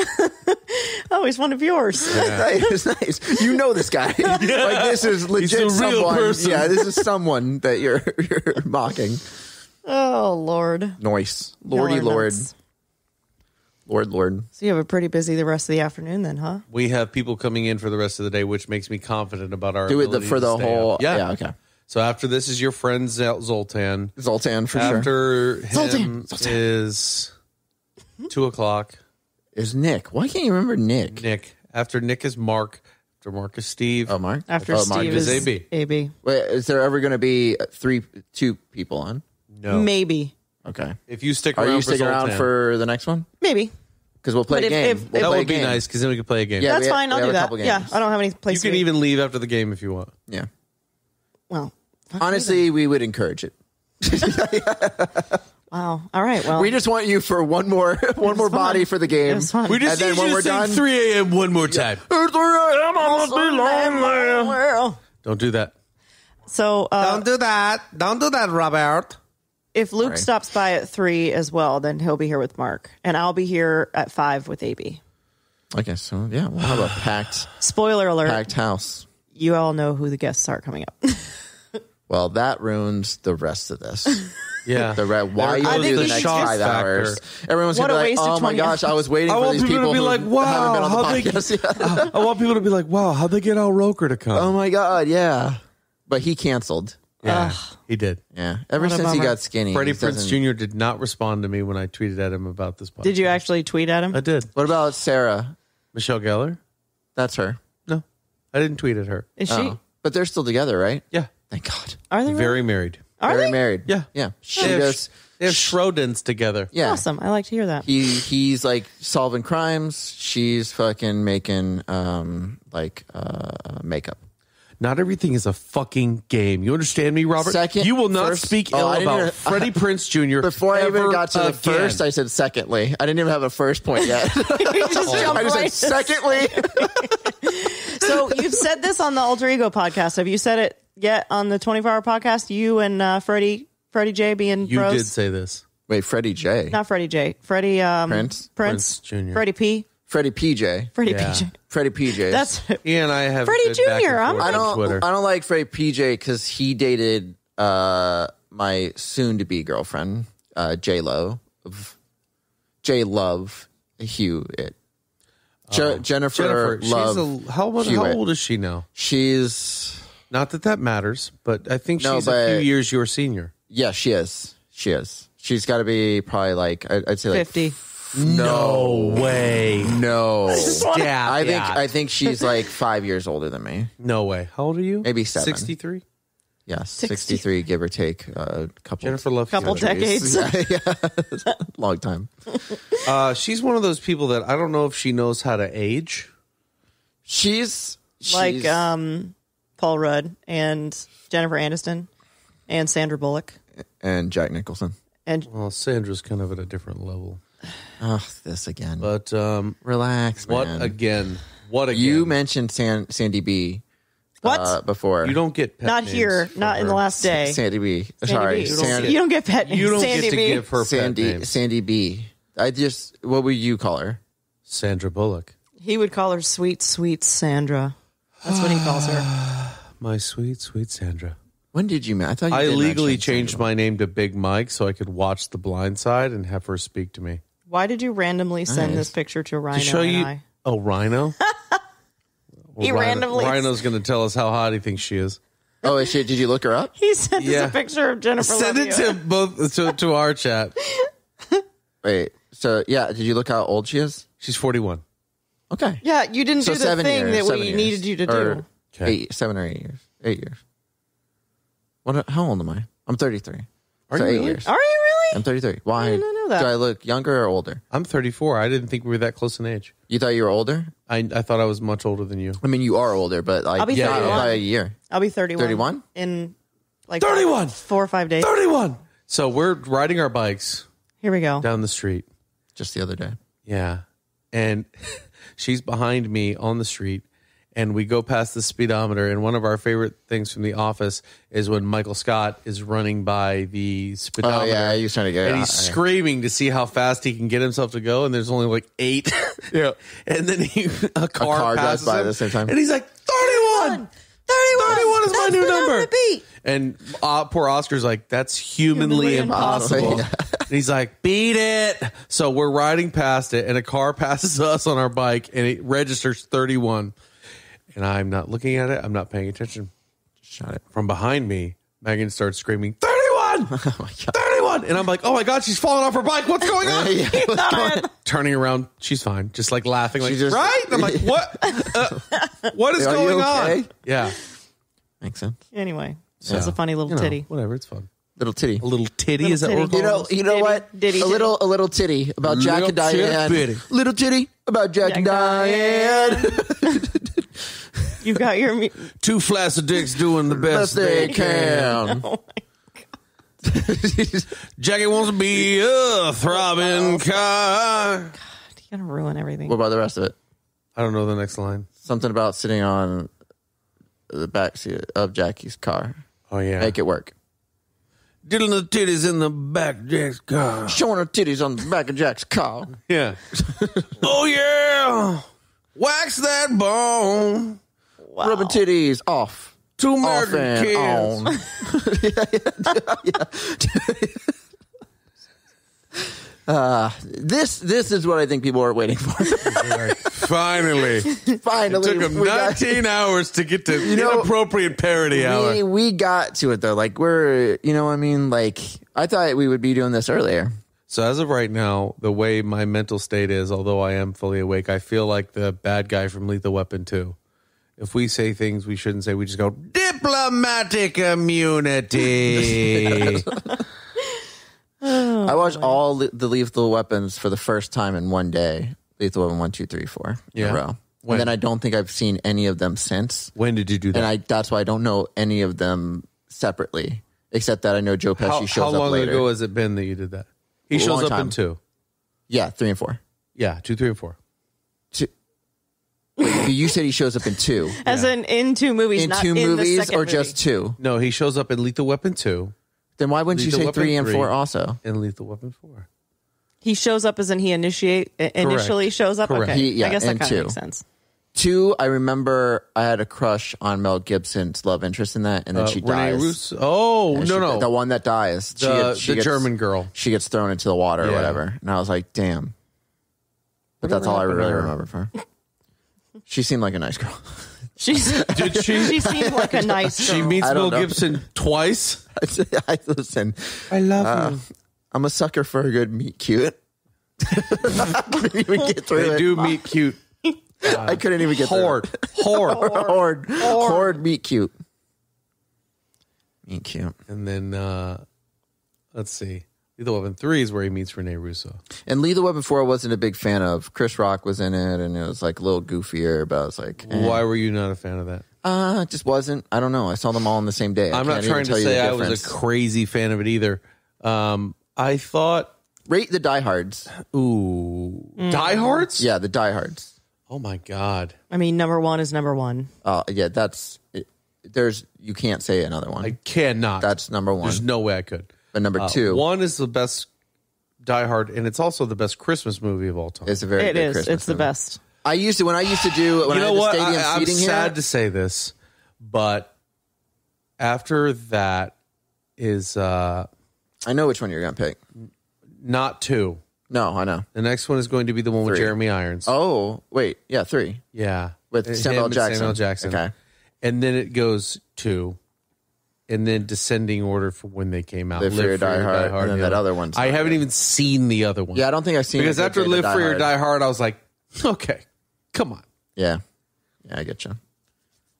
oh, he's one of yours. Nice, nice. You know this guy. Like this is legit He's a real someone. person. Yeah, this is someone that you're mocking. Oh Lord, Noise, Y'all Lordy are Lord. nuts. Lord. So you have a pretty busy the rest of the afternoon then, huh? We have people coming in for the rest of the day, which makes me confident about our Do it ability for to the stay whole. up. Yeah. Okay. So after this is your friend Zoltan. Zoltan for sure. After him Zoltan. is 2:00. Is Nick? Why can't you remember Nick? Nick. After Nick is Mark. After Mark is Steve. Oh, Mark. After Mark Steve is is AB. AB. Wait, is there ever going to be two people on? No. Maybe. Okay. If you stick Are around you for sticking around Zoltan. for the next one? Maybe. Because we'll play But a if- game. if- We'll That play would a be game. nice because then we could play a game. Yeah, That's we fine. I'll have do a that. couple Yeah. games. I don't have any You place can to even leave after the game if you want. Yeah. Well. Honestly, we would encourage it. Wow. All right. Well. We just want you for one more body for the game. It was fun. We just And then need when you we're to sing done- 3 a.m. one more time. Don't do that. So Don't do that. Don't do that, Robert. if Luke Sorry. stops by at 3 as well, then he'll be here with Mark, and I'll be here at 5 with AB. Okay, so yeah, we'll have a packed Spoiler alert: house. you all know who the guests are coming up. Well, that ruins the rest of this. Yeah. Why you I do think the we next should 5 just- hours? Everyone's What gonna a be like, waste of "Oh my 20 gosh, I was waiting I for want these people people to be who like, wow, haven't been on how'd the they- podcast yet." I want people to be like, wow, how'd they get Al Roker to come? Oh my god, yeah. But he canceled. Yeah, he did. Yeah, ever What a since he bummer. got skinny. Freddie he Prinze doesn't- Jr. did not respond to me when I tweeted at him about this podcast. Did you actually tweet at him? I did. What about Sarah? Michelle Gellar? That's her. No. I didn't tweet at her. Is she? Oh. But they're still together, right? Yeah. Thank God. Are they really? Very married. Are Very they? married. Yeah. Yeah. She They have, just. they have Schrodens together. Yeah. Awesome. I like to hear that. He's like solving crimes. She's fucking making makeup. Not everything is a fucking game. You understand me, Robert? Second, you will not first- speak Oh, ill I didn't about even- Freddie Prinze Jr. Before I even ever got to the again. first, I said secondly. I didn't even have a first point yet. You just jumped I just right said secondly. So you've said this on the Alter Ego podcast. Have you said it yet on the 24-hour podcast? You and Freddie J being You bros? did say this. Wait, Freddie J. Not Freddie J. Freddie Prince? Prince Jr. Freddie P. Freddie PJ. Freddie Yeah. PJ. Freddie PJ. That's He and I have Freddie good back and Jr., I'm forth like- on Twitter. I don't like Freddie PJ because he dated my soon-to-be girlfriend, J Love Hewitt. Jennifer Love. How Hewitt. old is she now? She's Not that matters, but I think No, she's a but- few years your senior. yeah, she is. She is. She's got to be probably like I'd say like 50. No way. No, Yeah, I think she's like 5 years older than me. No way. How old are you? Maybe 7. 63? Yes, 63, give or take a couple. Jennifer Love Couple Hewitt. decades. yeah, long time. She's one of those people that I don't know if she knows how to age. She's Like Paul Rudd and Jennifer Aniston and Sandra Bullock. and Jack Nicholson. And Well, Sandra's kind of at a different level. Oh, this again. But Relax, what man. again? What again? You mentioned Sandy B. what? Before. You don't get pet Not names here. for Not in her. the last day. Sandy B. Sandy Sorry, B. Sandy. You don't get pet names. You don't Sandy get to B. give her pet names. Sandy B. What would you call her? Sandra Bullock. He would call her sweet, sweet Sandra. That's what he calls her. My sweet, sweet Sandra. When did you I thought you I did legally mention changed Sandra. my name to Big Mike so I could watch The Blind Side and have her speak to me. Why did you randomly send this picture to Rhino To show and you. I? Oh, Rhino? He randomly- Rhino's going to tell us how hot he thinks she is. Oh, is she, did you look her up? He sent Yeah. us a picture of Jennifer Send Love it Hewitt. to both to our chat. Wait. So yeah, did you look how old she is? She's 41. Okay. Yeah, you didn't So do the 7 thing years. that 7 we years. needed you to Or do. Okay. 7 or 8 years. 8 years. How old am I? I'm 33. Are so you 8 really? years. Are you really? I'm 33. Why? I did not know that. Do I look younger or older? I'm 34. I didn't think we were that close in age. You thought you were older? I thought I was much older than you. I mean, you are older, but like I'll be not 31. by a year. I'll be 31. 31? In like 31! 4 or 5 days. 31! So we're riding our bikes Here we go. down the street. Just the other day. Yeah. And she's behind me on the street. And we go past the speedometer. And one of our favorite things from The Office is when Michael Scott is running by the speedometer. Oh yeah, he was trying to get. And he's screaming to see how fast he can get himself to go. And there's only like 8. Yeah. And then a car drives passes by him, at the same time. And he's like, 31! 31 is my new number. to beat. And poor Oscar's like, that's humanly impossible. Yeah. And he's like, beat it. So we're riding past it, and a car passes us on our bike, and it registers 31. And I'm not looking at it. I'm not paying attention. Shot it. From behind me, Meagan starts screaming, 31! Oh my God. 31! And I'm like, oh my God, she's falling off her bike. What's going on? Turning around, she's fine. Just like laughing, like, right? And I'm like, what? What is going on? Yeah. Makes sense. Anyway, that's a funny little titty. Whatever, it's fun. Little titty. A little titty, is that what we're calling it? You know what? Ditty. A little titty about Jack and Diane. Little titty about Jack and Diane. You got your... Two flaccid dicks doing the best they can. Oh my Jackie wants to be a throbbing car. God, you're gonna ruin everything. What about the rest of it? I don't know the next line. Something about sitting on the back seat of Jackie's car. Oh, yeah. Make it work. Diddling the titties in the back of Jack's car. Showing her titties on the back of Jack's car. Yeah. Oh, yeah. Wax that bone. Wow. Rubbing titties off. Two Off American and kids. on. This is what I think people are waiting for. Finally. Finally. It took them 19 hours to get to inappropriate parody hour. We got to it, though. Like, we're, you know what I mean? Like, I thought we would be doing this earlier. So as of right now, the way my mental state is, although I am fully awake, I feel like the bad guy from Lethal Weapon 2. If we say things we shouldn't say, we just go, diplomatic immunity. I watched all the Lethal Weapons for the first time in one day. Lethal Weapon 1, 2, 3, 4 in a row. When? And then I don't think I've seen any of them since. When did you do that? And that's why I don't know any of them separately, except that I know Joe Pesci shows up later. How long ago has it been that you did that? He shows up in 2. Yeah, 3 and 4. Yeah, 2, 3, and 4. Wait, you said he shows up in 2. As in 2 movies, In not 2 in the movies second or movie. just 2? No, he shows up in Lethal Weapon 2 Then why wouldn't you Lethal say Weapon 3 and 4 3. also? and Lethal Weapon 4. He shows up as in he initially shows up? Correct. Okay. I guess that and kind of 2. makes sense. 2, I remember I had a crush on Mel Gibson's love interest in that, and then she Renee dies. Russo. Oh, And no. The one that dies. The She gets- German girl. She gets thrown into the water or Yeah. whatever. And I was like, damn. But that's all I really remember for her. She seemed like a nice girl. Did she? She seemed like a nice girl. She meets I Mel don't know. Gibson twice. Listen, I love you. I'm a sucker for a good meet cute. I couldn't even get through They it. do meet cute. I couldn't even get Horde. through it. Horde meet cute. Meet cute. And then, let's see. Lethal Weapon 3 is where he meets Renee Russo. And Lethal Weapon 4 I wasn't a big fan of. Chris Rock was in it, and it was like a little goofier, but I was like, Why were you not a fan of that? it just wasn't. I don't know. I saw them all on the same day. I'm not trying to say I was a crazy fan of it either. I thought... Rate the diehards. Ooh. Diehards? Yeah, the diehards. Oh, my God. I mean, number 1 is number 1. Yeah, that's... you can't say another one. I cannot. That's number 1. There's no way I could. But number 2... 1 is the best Die Hard, and it's also the best Christmas movie of all time. It's a very It good is. Christmas It's the movie. best. When I used to do, when You I know had the what? stadium I'm seating sad here, to say this, but after that is I know which one you're going to pick. not 2. No, I know. The next one is going to be the one with 3. Jeremy Irons. Oh, wait. Yeah, 3. Yeah. With Him Samuel and Jackson. Samuel Jackson. Okay. And then it goes 2. And then descending order from when they came out. Live Free or Die Hard, and then yeah. that other one's I not haven't good. even seen the other one. Yeah, I don't think I've seen Because it. after Live Free or Die Hard, I was like, okay, come on. Yeah. Yeah, I get you.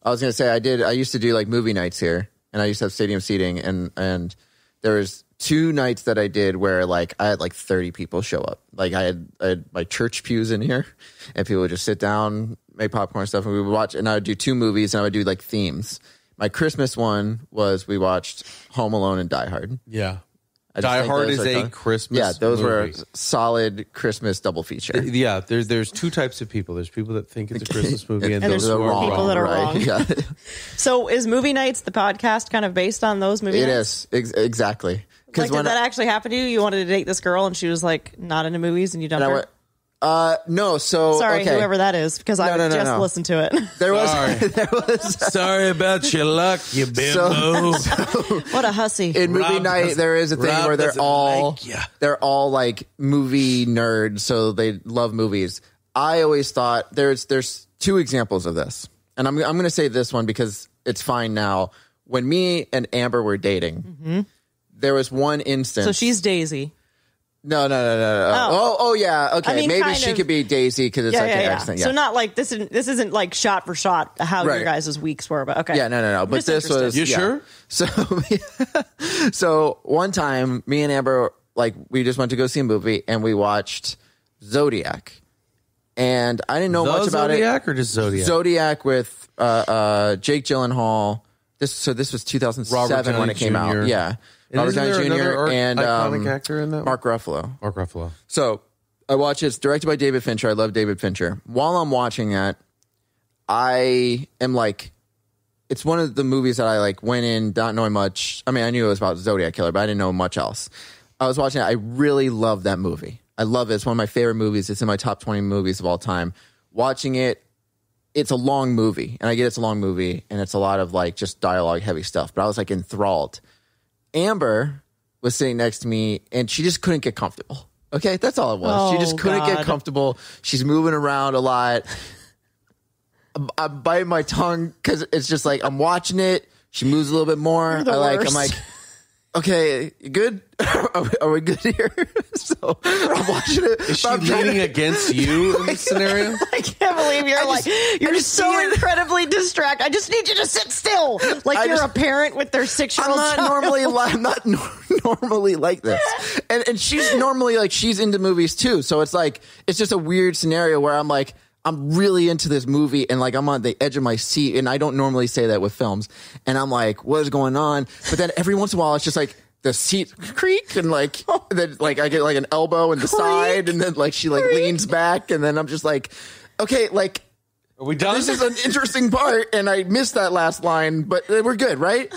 I was going to say, I used to do like movie nights here, and I used to have stadium seating, and there was 2 nights that I did where like I had like 30 people show up. Like I had my church pews in here, and people would just sit down, make popcorn and stuff, and we would watch, and I would do 2 movies, and I would do like themes. My Christmas one was we watched Home Alone and Die Hard. Yeah. I just Die think Hard those is are a Christmas Yeah, those were movie. solid Christmas double feature. Yeah, there's 2 types of people. There's people that think it's a Christmas movie, and those there's who are wrong. People that are right? wrong. Yeah. So is Movie Nights, the podcast, kind of based on those movie It nights? is. Exactly. Like, did that actually happen to you? You wanted to date this girl, and she was like not into movies, and you dumped her? No. So Sorry, okay. whoever that is, because I just listened to it. There was. Sorry. There was. Sorry about your luck, you bimbo. What a hussy. In movie Rob night, there is a thing Rob where doesn't like ya. they're all like movie nerds, so they love movies. I always thought there's two examples of this, and I'm going to say this one because it's fine now. When me and Amber were dating, there was one instance. So she's Daisy. No. Oh, yeah. Okay, I mean, maybe kind she of. could be Daisy because it's like an accident. Yeah. So not like this isn't like shot for shot how Right. your guys' weeks were, but okay. Yeah, no. But just this was. interested. You sure? So one time, me and Amber, like, we just went to go see a movie and we watched Zodiac. And I didn't know The much about Zodiac or just Zodiac? Zodiac with Jake Gyllenhaal. This was 2007 Robert when Downey it came Jr. out. Yeah. And Robert isn't there Downey Jr. another and iconic actor in that one? Mark Ruffalo. Mark Ruffalo. So I watch it. It's directed by David Fincher. I love David Fincher. While I'm watching that, I am like, it's one of the movies that I like went in not knowing much. I mean, I knew it was about Zodiac Killer, but I didn't know much else. I was watching it. I really love that movie. I love it. It's one of my favorite movies. It's in my top 20 movies of all time. Watching it, it's a long movie, and I get it's a long movie, and it's a lot of like just dialogue heavy stuff. But I was like enthralled. Amber was sitting next to me, and she just couldn't get comfortable. Okay, that's all it was. She just couldn't get comfortable. She's moving around a lot. I'm biting my tongue because it's just like I'm watching it. She moves a little bit more. You're the I'm worst. like, okay, you good? Are we good here? So I'm watching it. Is she leaning against you in this scenario? I can't believe you're so incredibly distracted. I just need you to sit still, like you're a parent with their 6-year-old I'm not normally like this, and she's normally like she's into movies too. So it's like it's just a weird scenario where I'm like I'm really into this movie and like I'm on the edge of my seat, and I don't normally say that with films, and I'm like, what is going on? But then every once in a while, it's just like the seat creak and like then like I get like an elbow in the side, and then like she like leans back, and then I'm just like, okay, like. Are we done? This is an interesting part, and I missed that last line, but we're good, right?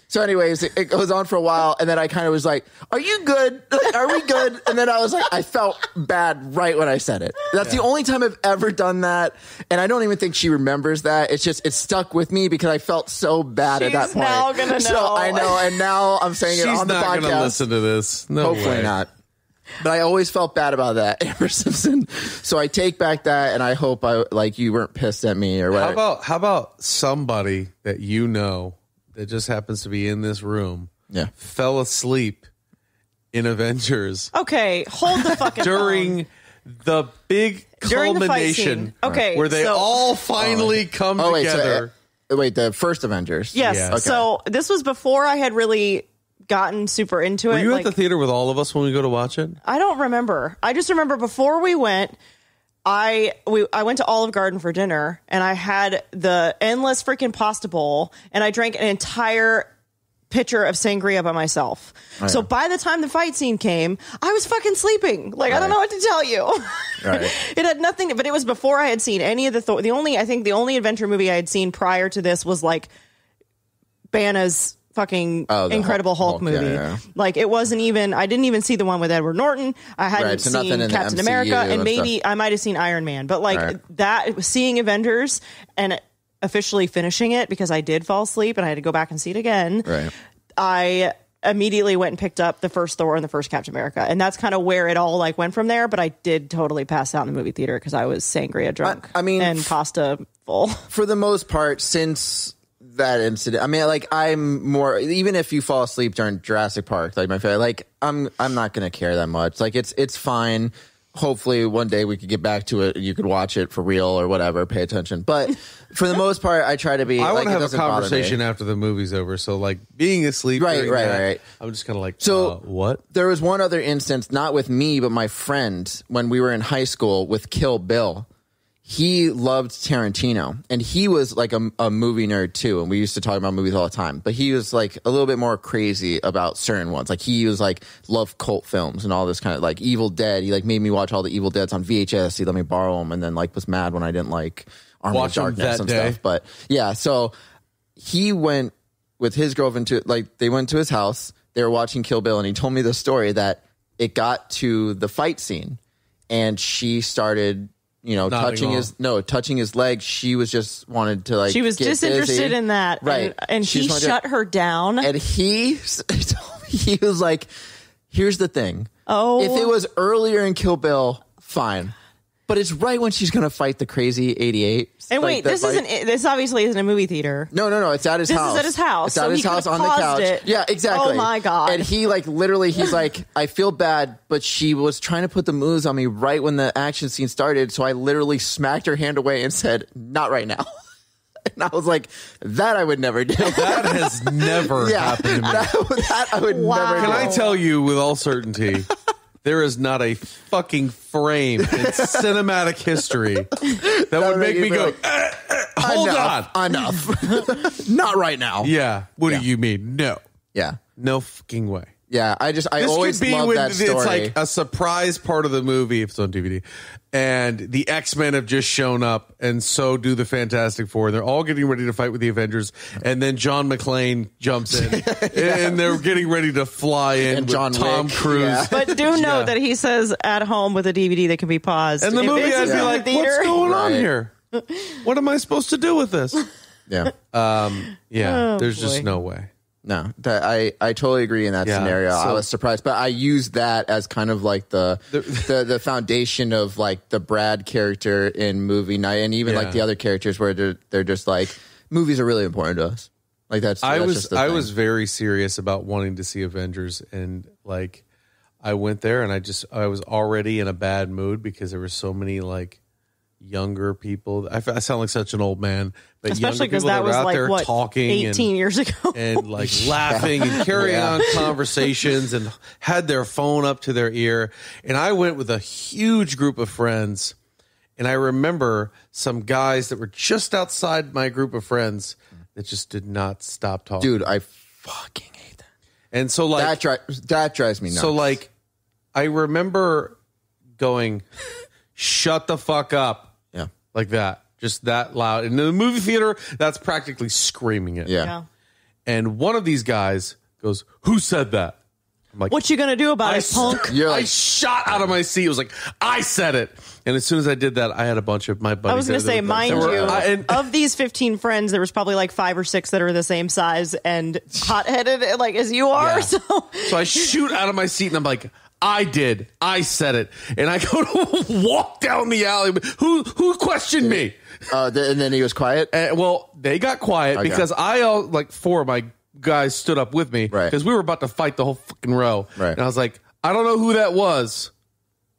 So anyways, it goes on for a while, and then I kind of was like, are you good? Like, are we good? And then I was like, I felt bad right when I said it. That's the only time I've ever done that, and I don't even think she remembers that. It's just, it stuck with me because I felt so bad at that She's point. now gonna know. So I know, and now I'm saying it She's on the not podcast. going to listen to this. No Hopefully way. not. But I always felt bad about that ever since then. So I take back that, and I hope you weren't pissed at me or whatever. How about somebody that you know that just happens to be in this room fell asleep in Avengers Okay, hold the fucking during the big During the fight scene. culmination Okay, where they so- all finally come together. Wait, the first Avengers. Yes. Yeah. Okay. So this was before I had really gotten super into it. Were you like, at the theater with all of us when we go to watch it? I don't remember. I just remember before we went, I went to Olive Garden for dinner, and I had the endless freaking pasta bowl, and I drank an entire pitcher of sangria by myself. So by the time the fight scene came, I was fucking sleeping. Like, I don't know what to tell you. Right. It had nothing, but it was before I had seen any of the I think the only adventure movie I had seen prior to this was like Banna's fucking the Incredible Hulk movie. yeah. Like, it wasn't even, I didn't even see the one with Edward Norton. I hadn't so nothing seen in the Captain MCU America, and and maybe stuff. I might have seen Iron Man, but like Right. that, seeing Avengers and officially finishing it, because I did fall asleep and I had to go back and see it again. Right. I immediately went and picked up the first Thor and the first Captain America, and that's kind of where it all like went from there. But I did totally pass out in the movie theater because I was sangria drunk. I mean, and pasta full. For the most part, since that incident, I mean, like I'm more. Even if you fall asleep during Jurassic Park, like my favorite, like I'm not gonna care that much. Like it's fine. Hopefully one day we could get back to it. You could watch it for real or whatever. Pay attention. But for the most part, I try to be. I want like, to it have a doesn't bother me. conversation after the movie's over. So, like, being asleep, Right, during right, that, right. I'm just kind of like, So what? There was one other instance, not with me, but my friend when we were in high school with Kill Bill. He loved Tarantino, and he was like a movie nerd too. And we used to talk about movies all the time, but he was like a little bit more crazy about certain ones. Like he was like loved cult films and all this kind of like Evil Dead. He like made me watch all the Evil Deads on VHS. He let me borrow them, and then like was mad when I didn't like Army Watch of 'em Darkness that and day. stuff. But yeah, so he went with his girlfriend to like they went to his house. They were watching Kill Bill, and he told me the story that it got to the fight scene. and she started, touching his leg. She was just wanted to she was disinterested in that, right? And he shut her down. And he was like, "Here's the thing. Oh, if it was earlier in Kill Bill, fine." But it's right when she's going to fight the crazy 88. And wait, this obviously isn't a movie theater. No. It's at his house. This is at his house. It's at his house on the couch. It. Yeah, exactly. Oh my God. And he literally, he's like, I feel bad, but she was trying to put the moves on me right when the action scene started. So I literally smacked her hand away and said, not right now. And I was like, that I would never do. That has never happened to me. That I would never do. Can I tell you with all certainty, there is not a fucking frame in cinematic history that would make me go, hold on. Enough. Not right now. Yeah. What do you mean? No. Yeah. No fucking way. Yeah. I always love that story. It's like a surprise part of the movie if it's on DVD. And the X-Men have just shown up, and so do the Fantastic Four. They're all getting ready to fight with the Avengers, and then John McClane jumps in, and they're getting ready to fly in and with John Tom Wick. Cruise. Yeah. But do note that he says at home with a DVD that can be paused. And the If movie this has is me in like, the what's theater- going on Right. here? What am I supposed to do with this? Yeah. Oh, There's just boy. no way. No, I totally agree in that Yeah, scenario. so- I was surprised, but I used that as kind of like the foundation of like the Brad character in movie night, and even like the other characters where they're just like, movies are really important to us. Like I was very serious about wanting to see Avengers, and like I went there and I was already in a bad mood because there were so many like younger people. I sound like such an old man, but Especially because that were was out like there what, talking 18 years ago. and like laughing and carrying on conversations and had their phone up to their ear. And I went with a huge group of friends, and I remember some guys that were just outside my group of friends that just did not stop talking. Dude, I fucking hate that. And so like that drives me nuts. so like I remember going, shut the fuck up. Yeah. Like that. Just that loud. And in the movie theater, that's practically screaming it. Yeah. Yeah. And one of these guys goes, who said that? I'm like, What you gonna do about it, punk? You're I like, shot out of my seat. It was like, I said it. And as soon as I did that, I had a bunch of my buddies. I was going to say, mind you, of these 15 friends, there was probably like 5 or 6 that are the same size and hot-headed like as you are. Yeah. So I shoot out of my seat, and I'm like, I said it. And I go to walk down the alley. Who questioned me? and then he was quiet. Well, they got quiet because like 4 of my guys stood up with me Right. because we were about to fight the whole fucking row. Right. And I was like, I don't know who that was,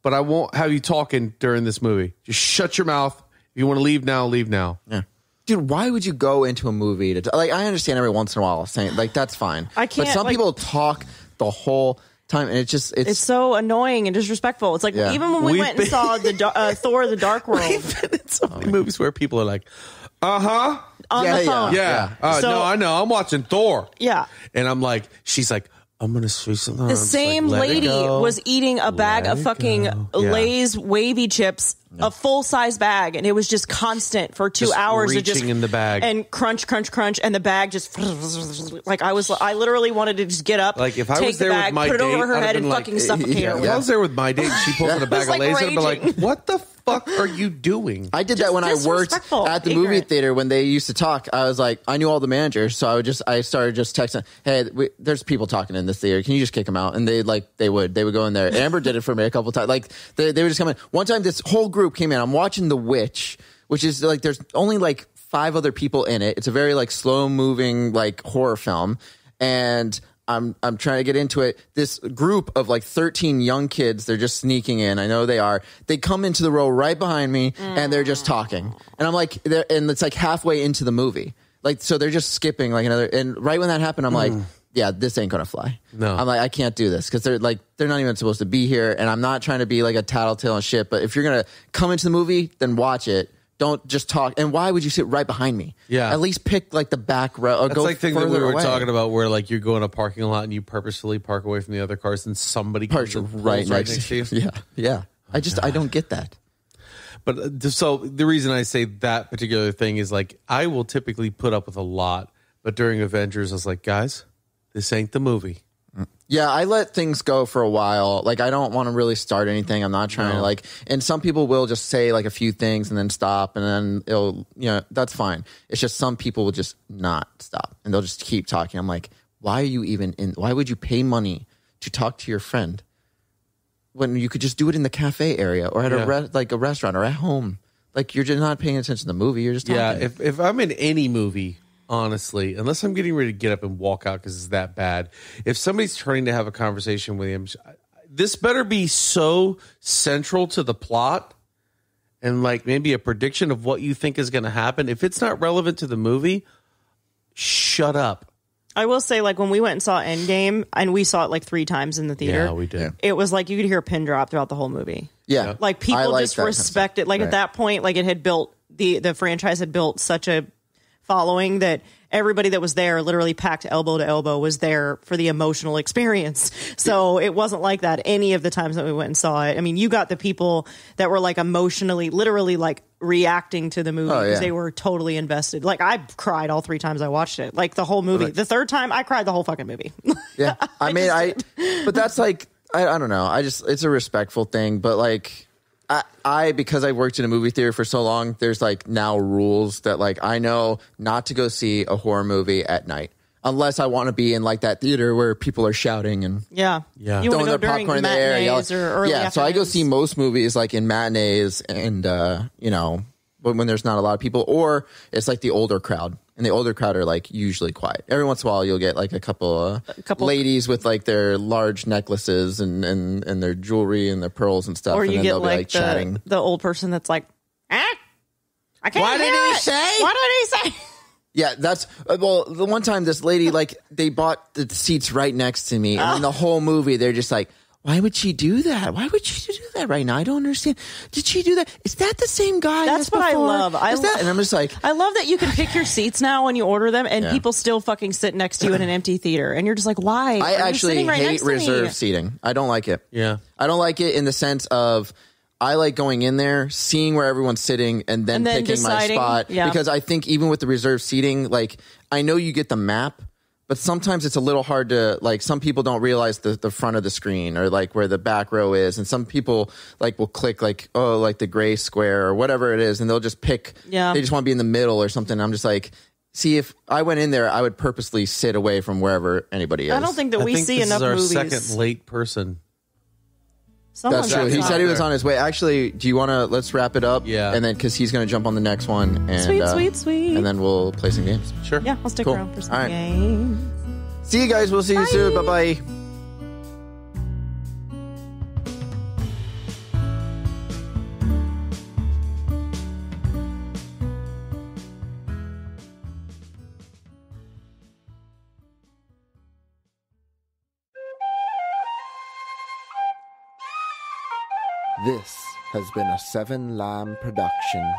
but I won't have you talking during this movie. Just shut your mouth. If you want to leave now, leave now. Yeah. Dude, why would you go into a movie to like? I understand every once in a while saying like that's fine. I can't, But some like- people talk the whole time, and it's so annoying and disrespectful. It's like Yeah. even when we We've went and saw the Thor: The Dark World We've been in so many movies where people are like, on the phone. yeah. So- No, I know. I'm watching Thor. Yeah. And I'm like, she's like, I'm going to say something. The same lady was eating a bag of fucking Lay's wavy chips, a full size bag, and it was just constant for 2 Just hours of reaching just in the bag. and crunch, and the bag just like I literally wanted to just get up, Like, if I take was the there with bag, my put it date, over her I'd have head, been and like, fucking suffocate her. If I was there with my date, she pulls in a bag It's of like Lay's, I'd be like, raging. what the fuck are you doing? I did that when I worked disrespectful, at the movie ignorant. theater when they used to talk. I was like, I knew all the managers, so I started just texting, hey, there's people talking in this theater. Can you just kick them out? And they would go in there. Amber did it for me a couple times. Like they would just come in. One time, this whole group came in. I'm watching The Witch, which is like there's only like 5 other people in it. It's a very like slow moving like horror film, and I'm trying to get into it. This group of like 13 young kids, they're just sneaking in. I know they are. They come into the row right behind me and they're just talking. And I'm like, and it's like halfway into the movie. Like, so they're just skipping like another. And right when that happened, I'm like, yeah, this ain't going to fly. No. I'm like, I can't do this because they're not even supposed to be here. And I'm not trying to be like a tattletale and shit. But if you're going to come into the movie, then watch it. Don't just talk. And why would you sit right behind me? Yeah. At least pick like the back row. Or That's go like thing that we further were away. talking about where like you go in a parking lot and you purposefully park away from the other cars and somebody comes Parks and pulls right next to you. to you. Yeah. I don't get that. But so the reason I say that particular thing is like I will typically put up with a lot, but during Avengers I was like, guys, this ain't the movie. Yeah, I let things go for a while. Like, I don't want to really start anything. I'm not trying to, like, and some people will just say, like, a few things and then stop, and then it'll, that's fine. It's just some people will just not stop, and they'll just keep talking. I'm like, why would you pay money to talk to your friend when you could just do it in the cafe area or at a restaurant or at home? Like, you're just not paying attention to the movie. You're just talking. Yeah, if I'm in any movie, honestly, unless I'm getting ready to get up and walk out because it's that bad, if somebody's trying to have a conversation with him, this better be so central to the plot and like maybe a prediction of what you think is going to happen. If it's not relevant to the movie, shut up. I will say, like, when we went and saw Endgame, and we saw it like 3 times in the theater. Yeah, we did. It was like you could hear a pin drop throughout the whole movie. Yeah. Like, people just respect it. Like, at that point, like, it had built, the franchise had built such a following that everybody that was there, literally packed elbow to elbow, was there for the emotional experience. So it wasn't like that any of the times that we went and saw it. I mean, you got the people that were like emotionally, literally like reacting to the movie because they were totally invested. Like, I cried all 3 times I watched it. Like, the whole movie. The 3rd time, I cried the whole fucking movie. Yeah. But that's like, I don't know. It's a respectful thing, but like, because I worked in a movie theater for so long, there's like now rules that like I know not to go see a horror movie at night unless I want to be in like that theater where people are shouting and yeah. throwing You want to go their during popcorn in the air, matinees or early yeah. So I go afternoons. see most movies like in matinees and when there's not a lot of people, or it's like the older crowd. And the older crowd are like usually quiet. Every once in a while, you'll get like a couple ladies with like their large necklaces and their jewelry and their pearls and stuff. Or and you then get they'll be like chatting. the old person that's like, I can't What hear did he it. say? What did he say? Yeah, that's the one time this lady like they bought the seats right next to me, and in the whole movie they're just like, why would she do that? Why would she do that right now? I don't understand. Did she do that? Is that the same guy? That's what before? I love. And I'm just like, I love that you can pick your seats now when you order them, and people still fucking sit next to you in an empty theater, and you're just like, why? I actually hate reserved me? seating. I don't like it. Yeah. I don't like it in the sense of I like going in there, seeing where everyone's sitting, and then picking deciding, my spot. yeah. Because I think even with the reserved seating, like I know you get the map, but sometimes it's a little hard to, like, some people don't realize the front of the screen or like where the back row is. And some people like will click like, oh, like the gray square or whatever it is. And they'll just pick, they just want to be in the middle or something. I'm just like, see, if I went in there, I would purposely sit away from wherever anybody is. I don't think that we see enough movies. This is our second late person. Someone's That's true. He said he was there. on his way. Actually, do you want to, let's wrap it up? Yeah. And then, because he's going to jump on the next one. And, sweet. And then we'll play some games. Sure. Yeah, I'll stick Cool. around for some All right. games. See you guys. We'll see you soon. Bye-bye. This has been a Seven Lamb production.